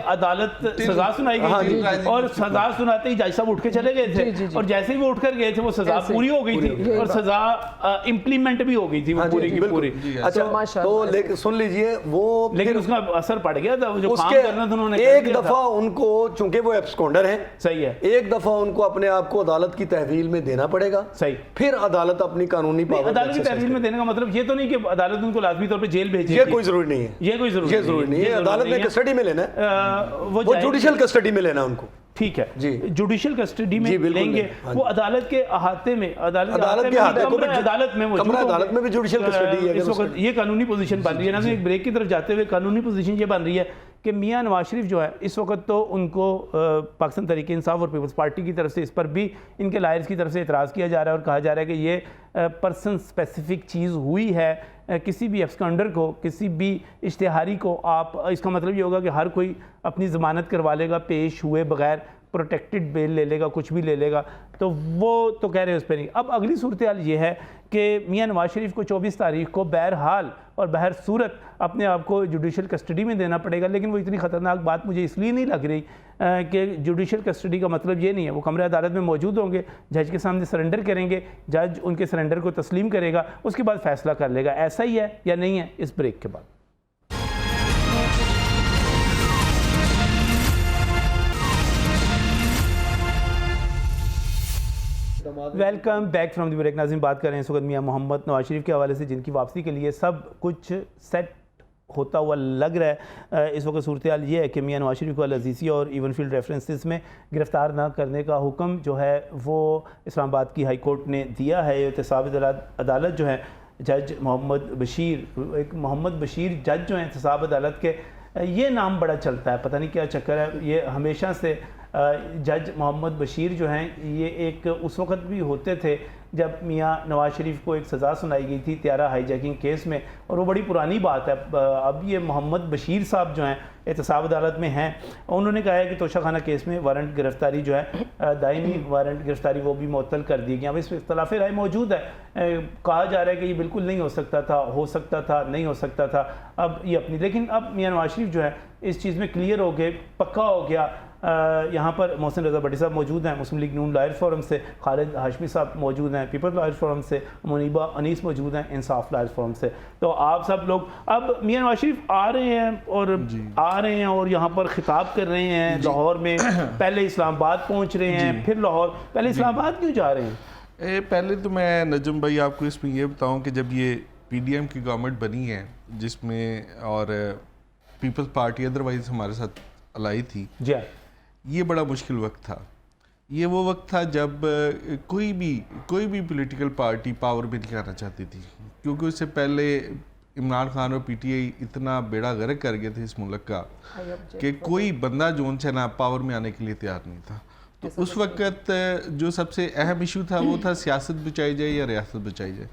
अदालत सजा सुनाई गई थी और सजा सुनाते ही जज साहब उठ के चले गए थे, और जैसे ही वो उठकर गए थे वो सजा पूरी हो गई थी और सजा इम्प्लीमेंट भी हो गई थी वो पूरी की पूरी। अच्छा, तो सुन लीजिए वो, लेकिन उसका असर पड़ गया था, जो काम करना था उन्होंने एक दफा उनको, चूंकि वो एब्सकॉन्डर हैं, सही है, एक दफा उनको अपने आप को अदालत की तहवील में देना पड़ेगा, सही, फिर अदालत अपनी कानूनी पावर। अदालत की तहवील में देने का मतलब ये तो नहीं कि अदालत उनको लाजमी तौर पे जेल भेजेगी, ये कोई जरूरी नहीं है, ये कोई जरूरी नहीं है। अदालत ने कस्टडी में लेना है, वो जुडिशियल कस्टडी में लेना उनको, ठीक है जी, जुडिशियल कस्टडी में लेंगे, वो अदालत के अहाते में, अदालत में भी जुडिशियल कस्टडी है। इस वक्त ये कानूनी पोजीशन बन रही है ना। एक ब्रेक की तरफ जाते हुए कानूनी पोजीशन ये बन रही है कि मियां नवाज शरीफ जो है इस वक्त तो उनको पाकिस्तान तहरीक इंसाफ और पीपल्स पार्टी की तरफ से इस पर भी इनके लायर्स की तरफ से एतराज़ किया जा रहा है और कहा जा रहा है कि ये पर्सन स्पेसिफिक चीज़ हुई है, किसी भी एब्सकॉन्डर को, किसी भी इश्तिहारी को आप, इसका मतलब ये होगा कि हर कोई अपनी ज़मानत करवा लेगा, पेश हुए बगैर प्रोटेक्टेड बेल ले लेगा, कुछ भी ले लेगा, तो वो तो कह रहे हैं उस पर नहीं। अब अगली सूरत हाल ये है कि मियां नवाज शरीफ को 24 तारीख को बहरहाल और बहर सूरत अपने आप को जुडिशल कस्टडी में देना पड़ेगा, लेकिन वो इतनी ख़तरनाक बात मुझे इसलिए नहीं लग रही कि जुडिशल कस्टडी का मतलब ये नहीं है वो कमरे अदालत में मौजूद होंगे, जज के सामने सरेंडर करेंगे, जज उनके सरेंडर को तस्लीम करेगा, उसके बाद फैसला कर लेगा। ऐसा ही है या नहीं है, इस ब्रेक के बाद। Welcome back from the break. नाज़रीन, बात कर रहे हैं इस वक्त मियां मोहम्मद नवाज शरीफ के हवाले से, जिनकी वापसी के लिए सब कुछ सेट होता हुआ लग रहा है। इस वक्त सूरत हाल ये है कि मियां नवाज शरीफ को अल-अज़ीज़ी और इवन फील्ड रेफरेंसेस में गिरफ़्तार ना करने का हुक्म जो है वो इस्लामाबाद की हाई कोर्ट ने दिया है। एहतसाब अदालत जो है जज मोहम्मद बशीर, एक मोहम्मद बशीर जज जो हैं एहतसाब अदालत के, ये नाम बड़ा चलता है, पता नहीं क्या चक्कर है। ये हमेशा से जज मोहम्मद बशीर जो हैं ये एक उस वक्त भी होते थे जब मियां नवाज शरीफ को एक सज़ा सुनाई गई थी त्यारा हाईजैकिंग केस में, और वो बड़ी पुरानी बात है। अब ये मोहम्मद बशीर साहब जो हैं एहतसाब अदालत में हैं, उन्होंने कहा है कि तोशाखाना केस में वारंट गिरफ्तारी जो है दायमी वारंट गिरफ्तारी वो भी मुअत्तल कर दी गई। अब इस पर इख्तलाफ राय मौजूद है, कहा जा रहा है कि ये बिल्कुल नहीं हो सकता था, हो सकता था, नहीं हो सकता था, अब ये अपनी, लेकिन अब मियां नवाज शरीफ जो है इस चीज़ में क्लियर हो गए, पक्का हो गया। यहाँ पर मोहसिन रज़ा भट्टी साहब मौजूद हैं मुस्लिम लीग नून लायर फोरम से, खालिद हाशमी साहब मौजूद हैं पीपल्स लायर फोरम से, मुनीबा अनीस मौजूद हैं इंसाफ लायर फोरम से। तो आप सब लोग, अब मियां नवाज शरीफ आ रहे हैं और यहाँ पर खिताब कर रहे हैं लाहौर में, पहले इस्लामाबाद पहुँच रहे हैं, फिर लाहौर, पहले इस्लामाबाद क्यों जा रहे हैं? पहले तो मैं नजम भाई आपको इसमें ये बताऊँ कि जब ये PDM की गवर्नमेंट बनी है जिसमें और पीपल्स पार्टी अदरवाइज हमारे साथ अलाई थी, जी, ये बड़ा मुश्किल वक्त था। ये वो वक्त था जब कोई भी पॉलिटिकल पार्टी पावर में नहीं आना चाहती थी, क्योंकि उससे पहले इमरान खान और PTI इतना बेड़ा गर्क कर गए थे इस मुल्क का कि कोई बंदा जो उनसे ना पावर में आने के लिए तैयार नहीं था। तो उस वक्त जो सबसे अहम इशू था वो था सियासत बचाई जाए या रियासत बचाई जाए,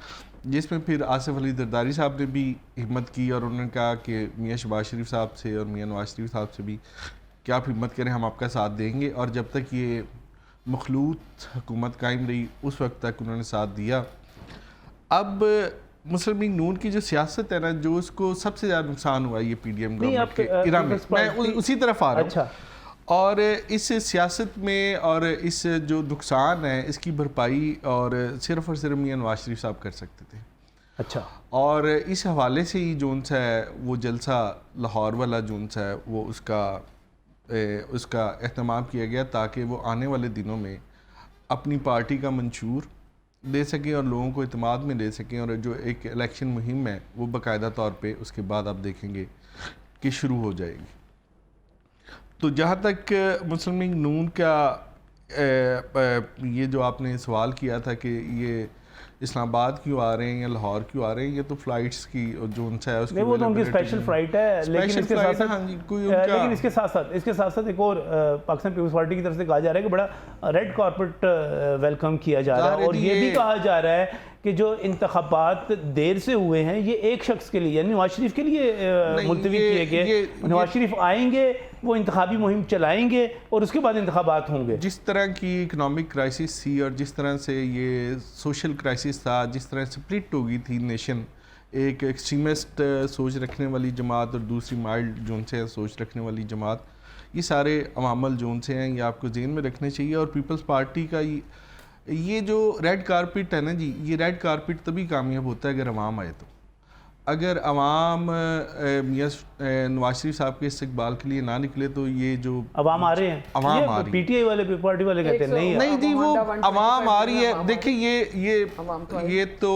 जिसमें फिर आसिफ अली जरदारी साहब ने भी हिम्मत की और उन्होंने कहा कि मियां शहबाज शरीफ साहब से और मियां नवाज शरीफ साहब से भी कि आप हिम्मत करें, हम आपका साथ देंगे। और जब तक ये मखलूत हुकूमत कायम रही उस वक्त तक उन्होंने साथ दिया। अब मुस्लिम लीग नून की जो सियासत है ना, जो उसको सबसे ज़्यादा नुकसान हुआ ये PDM नहीं, गवर्नमेंट के इरा में, मैं उसी तरफ आ रहा हूँ। अच्छा, और इस सियासत में और इस जो नुकसान है इसकी भरपाई और सिर्फ मियां नवाज शरीफ साहब कर सकते थे। अच्छा, और इस हवाले से ही जोन सा है वो जलसा लाहौर वाला जोन सा है वो उसका एहतमाम किया गया ताकि वो आने वाले दिनों में अपनी पार्टी का मंशूर दे सकें और लोगों को इत्मीनान में ले सकें, और जो एक इलेक्शन मुहिम है वो बाकायदा तौर पे उसके बाद आप देखेंगे कि शुरू हो जाएगी। तो जहाँ तक मुस्लिम लीग नून का ये जो आपने सवाल किया था कि ये इस्लामाबाद क्यों आ रहे हैं या लाहौर क्यों आ रहे हैं, ये तो फ्लाइट्स की जो उनसा है उसकी वो तो उनकी स्पेशल फ्लाइट है, लेकिन इसके साथ साथ लेकिन इसके साथ साथ एक और पाकिस्तान पीपल्स पार्टी की तरफ से कहा जा रहा है कि बड़ा रेड कॉर्पेट वेलकम किया जा रहा है, और ये भी कहा जा रहा है कि जो इंतखाबात देर से हुए हैं ये एक शख्स के लिए यानी नवाज शरीफ के लिए मुलतवी किए गए। नवाज शरीफ आएंगे, वो इंतखाबी मुहिम चलाएंगे और उसके बाद इंतखाबात होंगे। जिस तरह की इकनॉमिक क्राइसिस थी और जिस तरह से ये सोशल क्राइसिस था, जिस तरह स्प्लिट हो गई थी नेशन, एक एक्सट्रीमिस्ट सोच रखने वाली जमात और दूसरी माइल्ड जोन से सोच रखने वाली जमात, ये सारे अवामल जोन से हैं, ये आपको ज़हन में रखने चाहिए। और पीपल्स पार्टी का ये जो रेड कारपेट है ना जी, ये रेड कारपेट तभी कामयाब होता है अगर अवाम आए। तो अगर अवाम नवाज शरीफ साहब के इस्तकबाल के लिए ना निकले तो ये जो अवाम आ रहे हैं, अवाम आ रही है, PTI वाले पार्टी वाले कहते हैं नहीं जी वो अवाम आ रही है। देखिए ये तो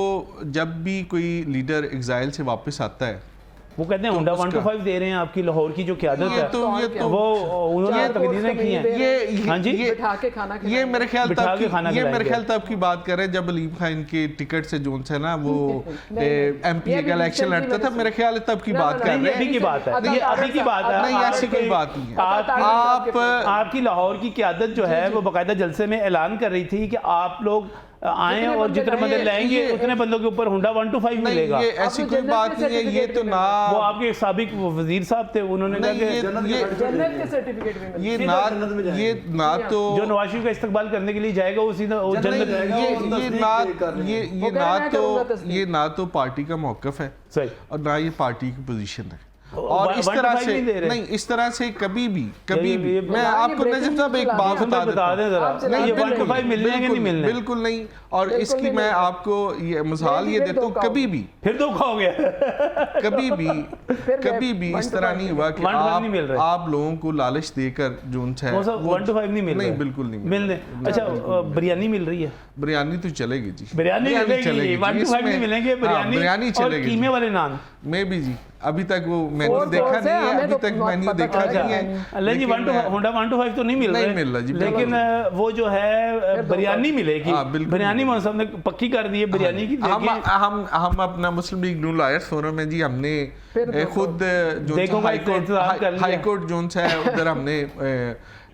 जब भी कोई लीडर एग्जाइल से वापस आता है वो कहते हैं हुंडा 125 दे रहे हैं आपकी लाहौर की जो क़यादत है, तो वो उन्होंने तकरीरें की हैं। हाँ जी, ये मेरे ख्याल तब की बात कर रहे हैं जब अलीम खान के टिकट से जोन से ना वो MP का इलेक्शन लड़ता था, मेरे ख्याल तब की बात कर रहे हैं। अभी की बात है, ये अभी की बात है, नहीं ऐसी कोई बात नहीं है। आपकी लाहौर की क़यादत जो है वो बाकायदा जलसे में ऐलान कर रही थी कि आप लोग आए और जितने बंदे लाएंगे उतने बंदों के ऊपर हुंडा 125 मिलेगा। ये ऐसी कोई बात नहीं है, ये तो ना वो आपके साबिक वजीर साहब थे, उन्होंने कहा कि जन्नत के सर्टिफिकेट भी ये ना तो जो नवाज शरीफ का इस्तकबाल करने के लिए जाएगा उसी ये ना तो पार्टी का मौक़िफ़ है सही, और ना ये पार्टी की पोजीशन है। और इस तरह से नहीं, इस तरह से कभी भी मैं आपको नजीब साहब एक बात बता दें जरा, बिल्कुल नहीं। और इसकी मैं आपको ये मिसाल ये देता हूँ, कभी भी फिर धोखा हो गया कभी भी इस तरह नहीं हुआ कि आप लोगों को लालच देकर जो 125 नहीं मिल रहा, नहीं बिल्कुल नहीं मिलने। अच्छा, बिरयानी मिल रही है? बिरयानी तो चलेगी जी, बिरयानी चलेगी, 125 नहीं मिलेंगे, बिरयानी चलेगी, कीमे वाले नान में भी जी। अभी तक वो मेन्यू देखा नहीं है, अभी तक मेन्यू देखा नहीं है। अल्लाह जी, हुंडा 125 तो नहीं मिल रहा जी, लेकिन वो जो है बिरयानी मिलेगी। बिरयानी मौसम ने पक्की कर दी है बिरयानी की। हम अपना मुस्लिम लीग नून लॉयर्स फोरम में जी हमने खुद जो हाई कोर्ट जोन से है उधर हमने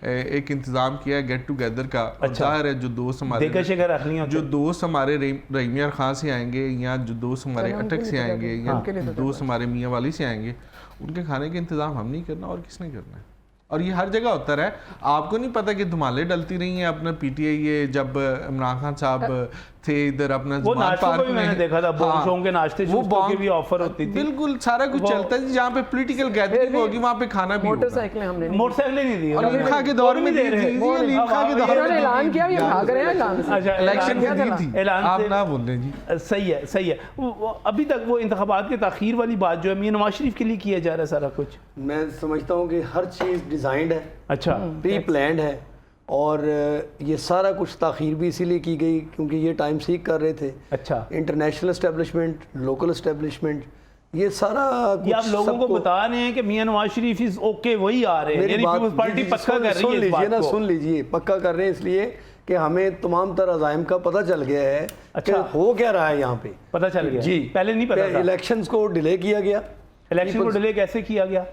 एक इंतजाम किया है गेट टुगेदर का। जाहिर है जो दोस्त हमारे रहीमिया खान से आएंगे या जो दोस्त हमारे अटक से आएंगे या दोस्त हमारे मियाँ वाली से आएंगे, उनके खाने के इंतजाम हम नहीं करना और किसने करना है। और ये हर जगह होता रहा है। आपको नहीं पता कि धुमाले डलती रही हैं अपना PTI ये जब इमरान खान साहब थे इधर अपना पार्क में, मैंने देखा था बोंग के नाश्ते की भी ऑफर होती थी। बिल्कुल सारा कुछ चलता है। जहाँ पे पॉलिटिकल गैदरिंग होगी वहाँ पे खाना भी मोटरसाइकिलें हमने नहीं दी, अलीम खां के दौर में दी थी, अलीम खां के दौर में ऐलान किया, ये भाग रहे हैं अच्छा इलेक्शन में दी थी, आप ना बोल रहे जी। सही है। अभी तक वो इंतखाबात के ताखीर वाली बात जो है मियां नवाज शरीफ के लिए किया जा रहा है सारा कुछ, मैं समझता हूँ कि हर चीज़ डिज़ाइंड है, अच्छा प्री प्लान्ड है। और ये सारा कुछ ताख़ीर भी इसीलिए की गई क्योंकि ये टाइम सीख कर रहे थे। अच्छा, इंटरनेशनल एस्टेब्लिशमेंट, लोकल एस्टेब्लिशमेंट, ये सारा कुछ आप लोगों को बता रहे हैं कि मियां नवाज शरीफ इज ओके, वही आ रहे हैं, यानी पीपल्स पार्टी पक्का कर रही है इस बात को। सुन लीजिए, पक्का कर रहे हैं इसलिए कि हमें तमाम तरह अज़ाइम का पता चल गया है। अच्छा, हो क्या रहा है यहाँ पे पता चल गया जी, पहले नहीं पता था। इलेक्शंस को डिले किया गया। इलेक्शन को डिले कैसे किया गया?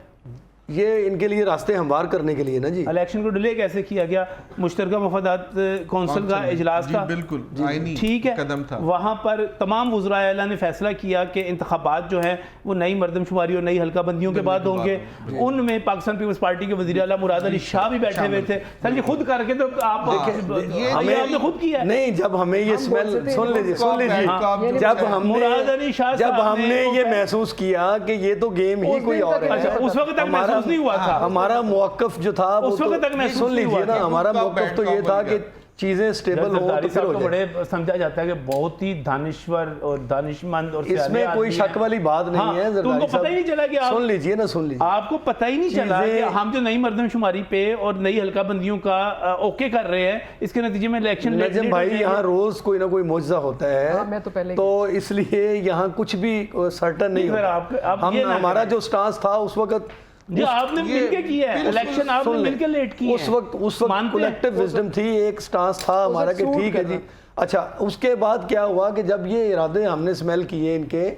ये इनके लिए रास्ते हमवार करने के लिए ना जी। इलेक्शन को डिले कैसे किया गया? मुश्तरका मफादात कौंसिल का इजलास जी, था, बिल्कुल आईनी ठीक है, कदम था। वहाँ पर तमाम वज़राए आला ने फैसला किया कि इंतखाबात जो हैं वो नई मरदमशुमारी और नई हल्का बंदियों के बाद होंगे। उनमें पाकिस्तान पीपल्स पार्टी के वज़ीर आला मुराद अली शाह भी बैठे हुए थे। सर जी खुद करके तो आप ये आपने खुद किया है। नहीं, जब हमें ये स्मेल सुन लीजिए, जब मुराद अली शाह जब साहब हमने ने ये महसूस किया कि ये तो गेम ही कोई और अच्छा, है, उस वक्त तक महसूस नहीं हुआ था। हमारा मौक़िफ़ जो था वो उस वक्त तक महसूस सुन नहीं हुआ लीजिए ना, था। हमारा मौक़िफ़ तो ये था कि चीजें स्टेबल हो तो जरदारी फिर साहब हो तो जाए। बड़े समझा जाता है कि बहुत ही दानिश्वर और दानिशमंद और सियाने इसमें कोई आदमी शक हैं। वाली बात नहीं हाँ, है तो जरदारी उनको पता ही नहीं चला कि आप सुन लीजिए ना, सुन लीजिए, आपको पता ही नहीं चला कि चीजें- हम जो नई मरदमशुमारी पे और नई हल्का बंदियों का ओके कर रहे हैं, इसके नतीजे में इलेक्शन नजम भाई यहाँ रोज कोई ना कोई मुआवजा होता है, हाँ, मैं तो पहले तो इसलिए यहाँ कुछ भी सर्टन नहीं सर, होता। आप हम ये ना हमारा करें। जो स्टांस था उस वक्त जी आपने मिलके किया है इलेक्शन, आपने सुन ले, मिलके लेट किया उस वक्त मानते हैं? कलेक्टिव विजडम थी, एक स्टांस था हमारा कि सूट ठीक है जी। अच्छा, उसके बाद क्या हुआ कि जब ये इरादे हमने स्मेल किए इनके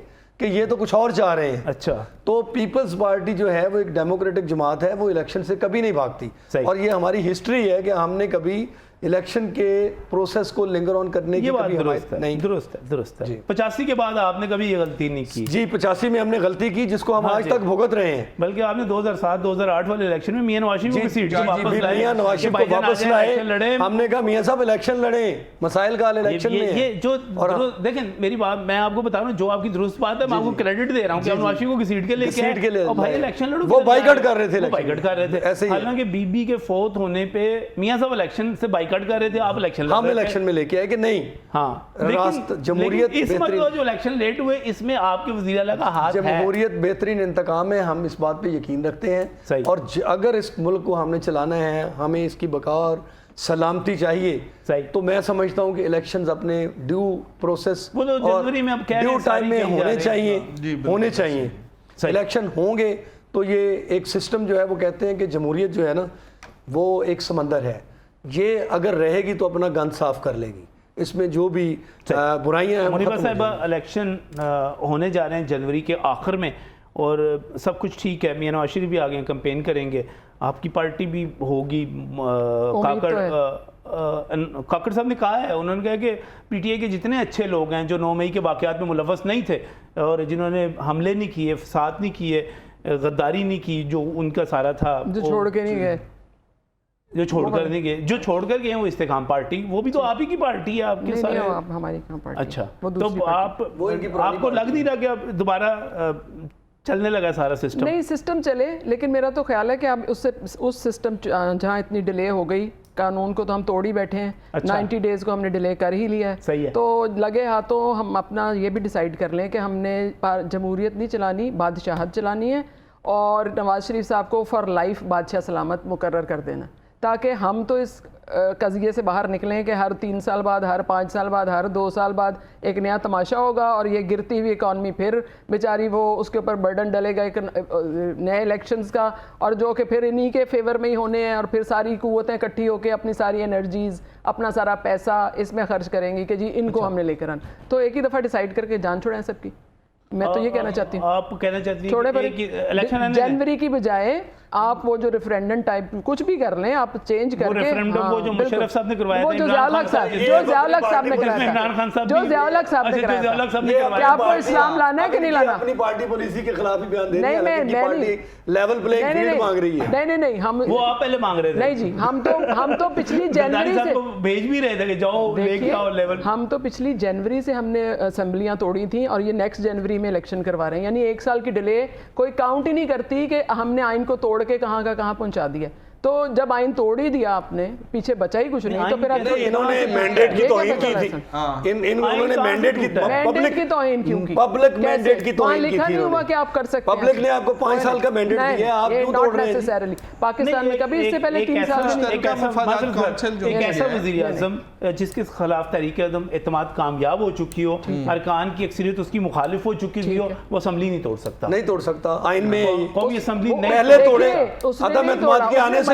कि ये तो कुछ और चाह रहे हैं, अच्छा, तो पीपल्स पार्टी जो है वो एक डेमोक्रेटिक जमात है, वो इलेक्शन से कभी नहीं भागती। सही। और ये हमारी हिस्ट्री है कि हमने कभी इलेक्शन के प्रोसेस को लिंगर ऑन करने की ये बात कभी दुरुस्त है, नहीं। दुरुस्त है। 85 के बाद आपने कभी ये गलती नहीं की, जी 85 में हमने गलती की जिसको हम हाँ आज जी। तक भुगत रहे हैं। बल्कि आपने 2007-2008 वाले इलेक्शन में मियां नवाज शरीफ को सीट से जी, वापस लाए, मियां नवाज कि शरीफ को भाईजान वापस आ जाएं, लाए, इलेक्शन लड़े। हमने कहा मियां साहब इलेक्शन लड़े, मसाइल का इलेक्शन में ये है। जो और देखें मेरी बात, मैं आपको बता रहा हूँ जो आपकी दुरुस्त बात है, मैं आपको क्रेडिट दे रहा हूँ कि आप नवाज शरीफ को सीट के लेके सीट के लिए आए और भाई लाए। इलेक्शन लड़ो, वो बाइकआउट कर रहे थे, वो बाइकआउट कर रहे थे। ऐसे ही है। हालांकि बीबी के फौत होने पे मियां साहब इलेक्शन से बाइकआउट कर रहे थे, आप इलेक्शन लड़ हम रहे थे। इलेक्शन में लेके आए कि नहीं, हाँ, जमहूरियत इस बेहतरीन- मतलब जो इलेक्शन लेट हुए इसमें आपके वज़ीर आला का हाथ है। जमहूरियत बेहतरीन इंतकाम है, हम इस बात पे यकीन रखते हैं। सही। और अगर इस मुल्क को हमने चलाना है, हमें इसकी बका और सलामती चाहिए, सही। तो मैं समझता हूँ कि इलेक्शंस अपने ड्यू प्रोसेस वो तो जनवरी में अब कह रहे हैं, ड्यू टाइम में सारी की जा होने रही है। चाहिए, जी, बिल्कुल। होने चाहिए। सही। इलेक्शन होंगे तो ये एक सिस्टम जो है, वो कहते हैं कि जमहूरियत जो है ना वो एक समंदर है, ये अगर रहेगी तो अपना गंद साफ कर लेगी, इसमें जो भी बुराइयां हैं वो मुनीबा खत्म हो साहिबा, जाएंगी। इलेक्शन होने जा रहे हैं जनवरी के आखिर में और सब कुछ ठीक है, मियां नवाज शरीफ भी आ गए हैं, कैंपेन करेंगे, आपकी पार्टी भी होगी। काकड़ साहब ने कहा है, उन्होंने कहा कि पीटीआई के जितने अच्छे लोग हैं जो 9 मई के वाक़यात में मुलव्वस नहीं थे और जिन्होंने हमले नहीं किए, फसाद नहीं किए, गद्दारी नहीं की, जो उनका सारा था, जो छोड़ के नहीं गए, जो छोड़कर नहीं गए, जो छोड़कर गए वो इस्तेकाम पार्टी, वो भी तो आप ही की पार्टी है, आपके नहीं, सारे। नहीं, आप हमारी कहाँ पार्टी, अच्छा, वो तो दूसरी पार्टी। आप वो इनकी पुरानी आपको लग नहीं रहा कि अब दोबारा चलने लगा सारा सिस्टम? नहीं, सिस्टम चले, लेकिन मेरा तो ख्याल है कि अब उससे उस सिस्टम जहाँ इतनी डिले हो गई, कानून को तो हम तोड़ ही बैठे हैं। अच्छा। 90 डेज को हमने डिले कर ही लिया सही है। तो लगे हाथों हम अपना ये भी डिसाइड कर लें कि हमने जमहूरियत नहीं चलानी, बादशाहत चलानी है और नवाज शरीफ साहब को फॉर लाइफ बादशाह सलामत मुकर्रर कर देना, ताकि हम तो इस कज़िये से बाहर निकलें कि हर 3 साल बाद, हर 5 साल बाद, हर 2 साल बाद एक नया तमाशा होगा और ये गिरती हुई इकॉनमी फिर बेचारी वो उसके ऊपर बर्डन डलेगा एक नए इलेक्शंस का, और जो कि फिर इन्हीं के फेवर में ही होने हैं और फिर सारी कुव्वतें इकट्ठी होकर अपनी सारी एनर्जीज़, अपना सारा पैसा इसमें खर्च करेंगी कि जी इनको हमने लेकर आना। तो एक ही दफ़ा डिसाइड करके जान छोड़ें सबकी। मैं तो ये कहना चाहती हूँ, आप कहना चाहती छोड़े पर हैं कि इलेक्शन जनवरी की बजाय आप वो जो रेफरेंडम टाइप कुछ भी कर लें, आप चेंज करके रेफरेंडम वो जो बिल्कुल। मुशर्रफ साहब ने करवाया वो था, जो इमरान ज़िया-उल-हक खान साहब, साहब, जो ज़िया-उल-हक साहब ने उसमें कराया इमरान खान था, साहब जो भी- ज़िया-उल-हक साहब ने अच्छा, जो कराया ज़िया-उल-हक साहब ने ये करवाया। आपको इस्लाम लाना है कि नहीं लाना? अपनी पार्टी पॉलिसी के खिलाफ ही बयान दे रही नहीं, है, मैं हालांकि नहीं, पार्टी लेवल प्लेइंग फील्ड मांग रही है। नहीं, नहीं, हम वो आप पहले मांग रहे थे। नहीं जी, हम तो पिछली जरदारी जनवरी साहब से को भेज भी रहे थे कि जाओ लेके आओ लेवल। हम तो पिछली जनवरी से हमने असेंबलियां तोड़ी थी और ये नेक्स्ट जनवरी में इलेक्शन करवा रहे हैं, यानी 1 साल की डिले कोई काउंट ही नहीं करती कि हमने आइन को तोड़ के कहाँ का कहाँ पहुंचा दिया। तो जब आइन तोड़ ही दिया आपने, पीछे बचा ही कुछ नहीं, तो फिर आइन आप इन्होंने मैंडेट की ये तौहीन क्या की पता थी, इन्होंने मैंडेट की मैंडेट की तौहीन क्यों की? पब्लिक कैसे? मैंडेट की वहाँ तौहीन की लिखा थी नहीं हुआ इन्होंने। कि आप कर सकते हैं। पब्लिक ने आपको 5 साल का मैंडेट नहीं, दिया, आप ये क्यों not तोड़ रहे हैं? necessarily। पाकिस्तान में कभी इससे पहले 3 साल में नहीं एक ऐसा मुफादात काउंसिल जो एक है, ऐसा वज़ीर आज़म जिसके खिलाफ तहरीक अदम एतमाद कामयाब हो चुकी हो, अरकान की अक्सरियत उसकी मुखालिफ हो चुकी हो, वो असेंबली नहीं तोड़ सकता। नहीं तोड़ सकता, आइन में कौमी असेंबली पहले तोड़े, देखिए, उसने अदम नहीं एतमाद तोड़ा, के आने से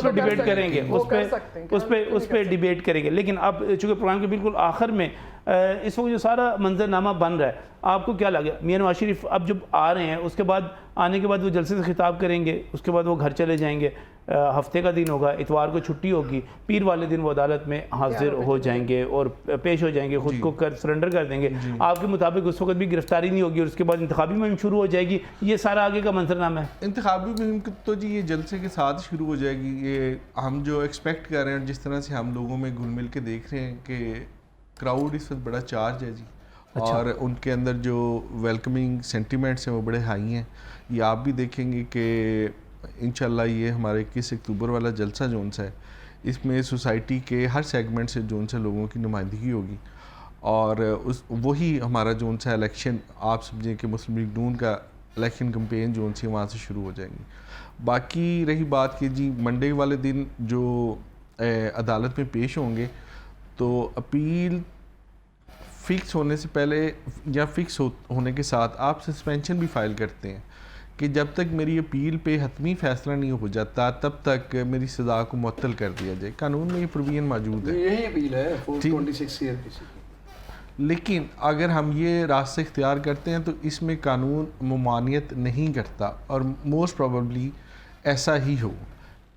उस पर तो कर डिबेट सकते हैं, करेंगे, वो उस कर पर सकते हैं, उस पर डिबेट करेंगे। लेकिन अब चूँकि प्रोग्राम के बिल्कुल आखिर में इस वक्त जो सारा मंजरनामा बन रहा है, आपको क्या लगे मियां नवाज शरीफ अब जब आ रहे हैं, उसके बाद आने के बाद वो जलसे से खिताब करेंगे, उसके बाद वो घर चले जाएंगे, हफ्ते का दिन होगा, इतवार को छुट्टी होगी, पीर वाले दिन वो अदालत में हाजिर हो जाएंगे और पेश हो जाएंगे, खुद को सरेंडर कर देंगे। आपके मुताबिक उस वक्त भी गिरफ्तारी नहीं होगी और उसके बाद इंतखाबी मुहिम शुरू हो जाएगी, ये सारा आगे का मंजरनामा है? इंतखाबी मुहिम तो जी ये जलसे के साथ शुरू हो जाएगी। ये हम जो एक्सपेक्ट कर रहे हैं, जिस तरह से हम लोगों में घुल मिल के देख रहे हैं कि क्राउड इस वक्त बड़ा चार्ज है जी। अच्छा। और उनके अंदर जो वेलकमिंग सेंटिमेंट्स हैं वो बड़े हाई हैं। ये आप भी देखेंगे कि इंशाल्लाह ये हमारे 21 अक्टूबर वाला जलसा जोन सा है, इसमें सोसाइटी के हर सेगमेंट से जोन से लोगों की नुमाइंदगी होगी और उस वही हमारा जोन सा इलेक्शन, आप समझें कि मुस्लिम लीग नून का इलेक्शन कैंपेन जोन सी वहाँ से शुरू हो जाएंगी। बाकी रही बात कि जी मंडे वाले दिन जो अदालत में पेश होंगे, तो अपील फ़िक्स होने से पहले या फ़िक्स होने के साथ आप सस्पेंशन भी फ़ाइल करते हैं कि जब तक मेरी अपील पे हतमी फ़ैसला नहीं हो जाता तब तक मेरी सज़ा को मुअत्तल कर दिया जाए। कानून में ये प्रोविजन मौजूद है, यही अपील है 426 CRPC। लेकिन अगर हम ये रास्ते इख्तियार करते हैं तो इसमें कानून ममानियत नहीं करता और मोस्ट प्रोबेबली ऐसा ही हो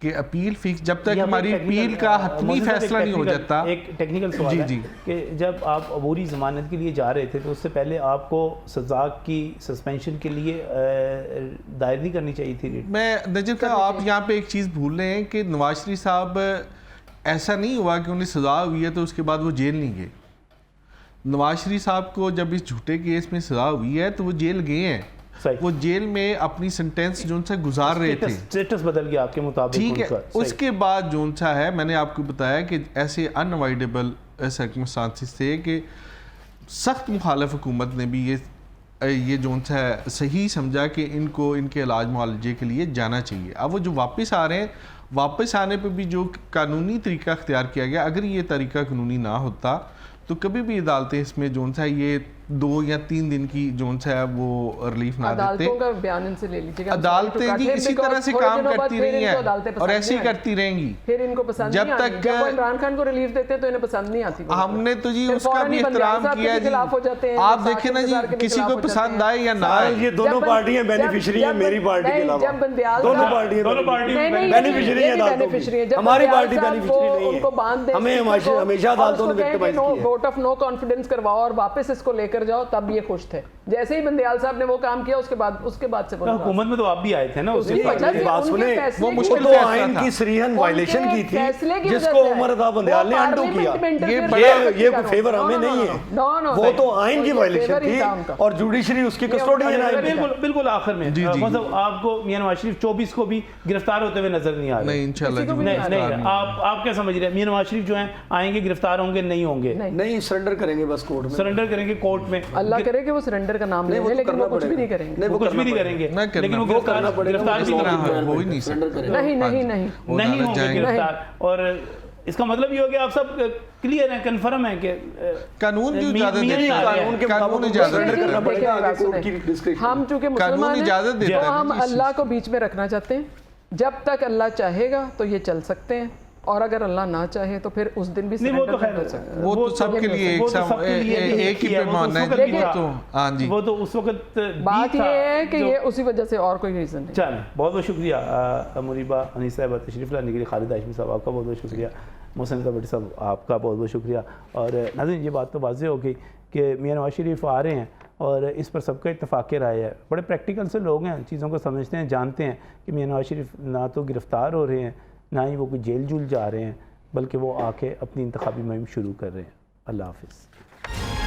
कि अपील फिक्स जब तक हमारी अपील का हतमी फैसला नहीं हो जाता। एक टेक्निकल सवाल है कि जब आप अबूरी ज़मानत के लिए जा रहे थे तो उससे पहले आपको सज़ा की सस्पेंशन के लिए दायर नहीं करनी चाहिए थी? मैं नजर का आप यहाँ पे एक चीज़ भूल रहे हैं कि नवाज शरीफ साहब ऐसा नहीं हुआ कि उन्हें सज़ा हुई है तो उसके बाद वो जेल नहीं गए। नवाज शरीफ साहब को जब इस झूठे केस में सज़ा हुई है तो वो जेल गए हैं, वो जेल में अपनी सेंटेंस जोन सा गुजार रहे थे, स्टेटस बदल गया आपके मुताबिक, ठीक है। उसके बाद जोन सा है, मैंने आपको बताया कि ऐसे अनअवॉइडेबल सर्कमस्टांसिस थे कि सख्त मुखालिफ हुकूमत ने भी ये जोन सा है सही समझा कि इनको इनके इलाज मुआलजे के लिए जाना चाहिए। अब वो जो वापस आ रहे हैं, वापस आने पर भी जो कानूनी तरीका अख्तियार किया गया, अगर ये तरीका कानूनी ना होता तो कभी भी अदालतें इसमें जोन सा ये 2 या 3 दिन की जोन सा है वो रिलीफ ना देते। अदालतों का बयान इनसे ले लीजिएगा। अदालतें जी इसी तरह से काम करती रही हैं और ऐसे ही करती रहेंगी, फिर इनको पसंद जब नहीं तक जब इमरान खान को रिलीफ देते तो इन्हें पसंद नहीं आती। हमने तो जी उसका भी एहतराम किया जी। आप देखें ना जी, किसी को पसंद आए या ना आए, ये दोनों पार्टियां बेनिफिशियरी हैं मेरी पार्टी के अलावा। जब बंदियाल दोनों पार्टियां बेनिफिशियरी हैं अदालतों की, हमारी पार्टी बेनिफिशियरी नहीं है। उनको बांध दे, हमें हमेशा अदालतों ने विक्टिमाइज किया। वोट ऑफ नो कॉन्फिडेंस करवाओ और वापस इसको लेकर जाओ, तब ये खुश थे। जैसे ही बंदियाल साहब ने वो काम किया उसके बाद से हुकूमत में तो आप भी आए थे ना उसके बात सुने, वो मुश्किल तो आइन की सरीहन वायलेशन की थी जिसको उमर अता बंदियाल ने अंडू किया। ये कोई फेवर हमें नहीं है, वो तो आइन की वायलेशन थी और जुडिशरी उसकी कस्टोडियन है। बिल्कुल आखिर में मतलब आपको मियां नवाज शरीफ 24 को भी गिरफ्तार होते हुए नजर नहीं आ रहे? नहीं इंशाल्लाह नहीं। आप क्या समझ रहे हैं, मियां नवाज शरीफ जो हैं आएंगे, गिरफ्तार होंगे, नहीं होंगे? नहीं, सरेंडर करेंगे बस कोर्ट में, सरेंडर करेंगे कोर्ट में। अल्लाह करे कि वो सरेंडर का नाम ले लें, लेकिन वो कुछ भी नहीं करेंगे। वो कुछ भी नहीं करेंगे, लेकिन वो गिरफ्तार भी नहीं होंगे गिरफ्तार। और इसका मतलब ये हो गया आप सब क्लियर हैं, कंफर्म है कि कानून की इजाजत देता है, कानून इजाजत करना पड़ेगा। हम चूंकि मुसलमान हैं, हम अल्लाह को बीच में रखना चाहते हैं। जब तक अल्लाह चाहेगा तो ये चल सकते हैं और अगर अल्लाह ना चाहे तो फिर उस दिन भी वो तो सबके लिए एक ही पैमाना है। हाँ जी, वो तो उस वक्त बात ये है कि ये उसी वजह से और कोई रीज़न नहीं। चल बहुत बहुत शुक्रिया मुरीबा अनीस साहब तशरीफ़ लाने के लिए, खालिद हाशमी साहब आपका बहुत बहुत शुक्रिया, मोहसिन भट्टी साहब आपका बहुत बहुत शुक्रिया। और नाज़रीन ये बात तो वाज़ेह हो गई कि मियां नवाज शरीफ आ रहे हैं और इस पर सबका इत्तफ़ाक़ राय है। बड़े प्रैक्टिकल से लोग हैं, चीज़ों को समझते हैं, जानते हैं कि मियां नवाज शरीफ ना तो गिरफ़्तार हो रहे हैं, ना ही वो कोई जेल जूल जा रहे हैं, बल्कि वो आके अपनी इंतखाबी मुहिम शुरू कर रहे हैं। अल्लाह हाफ़िज़।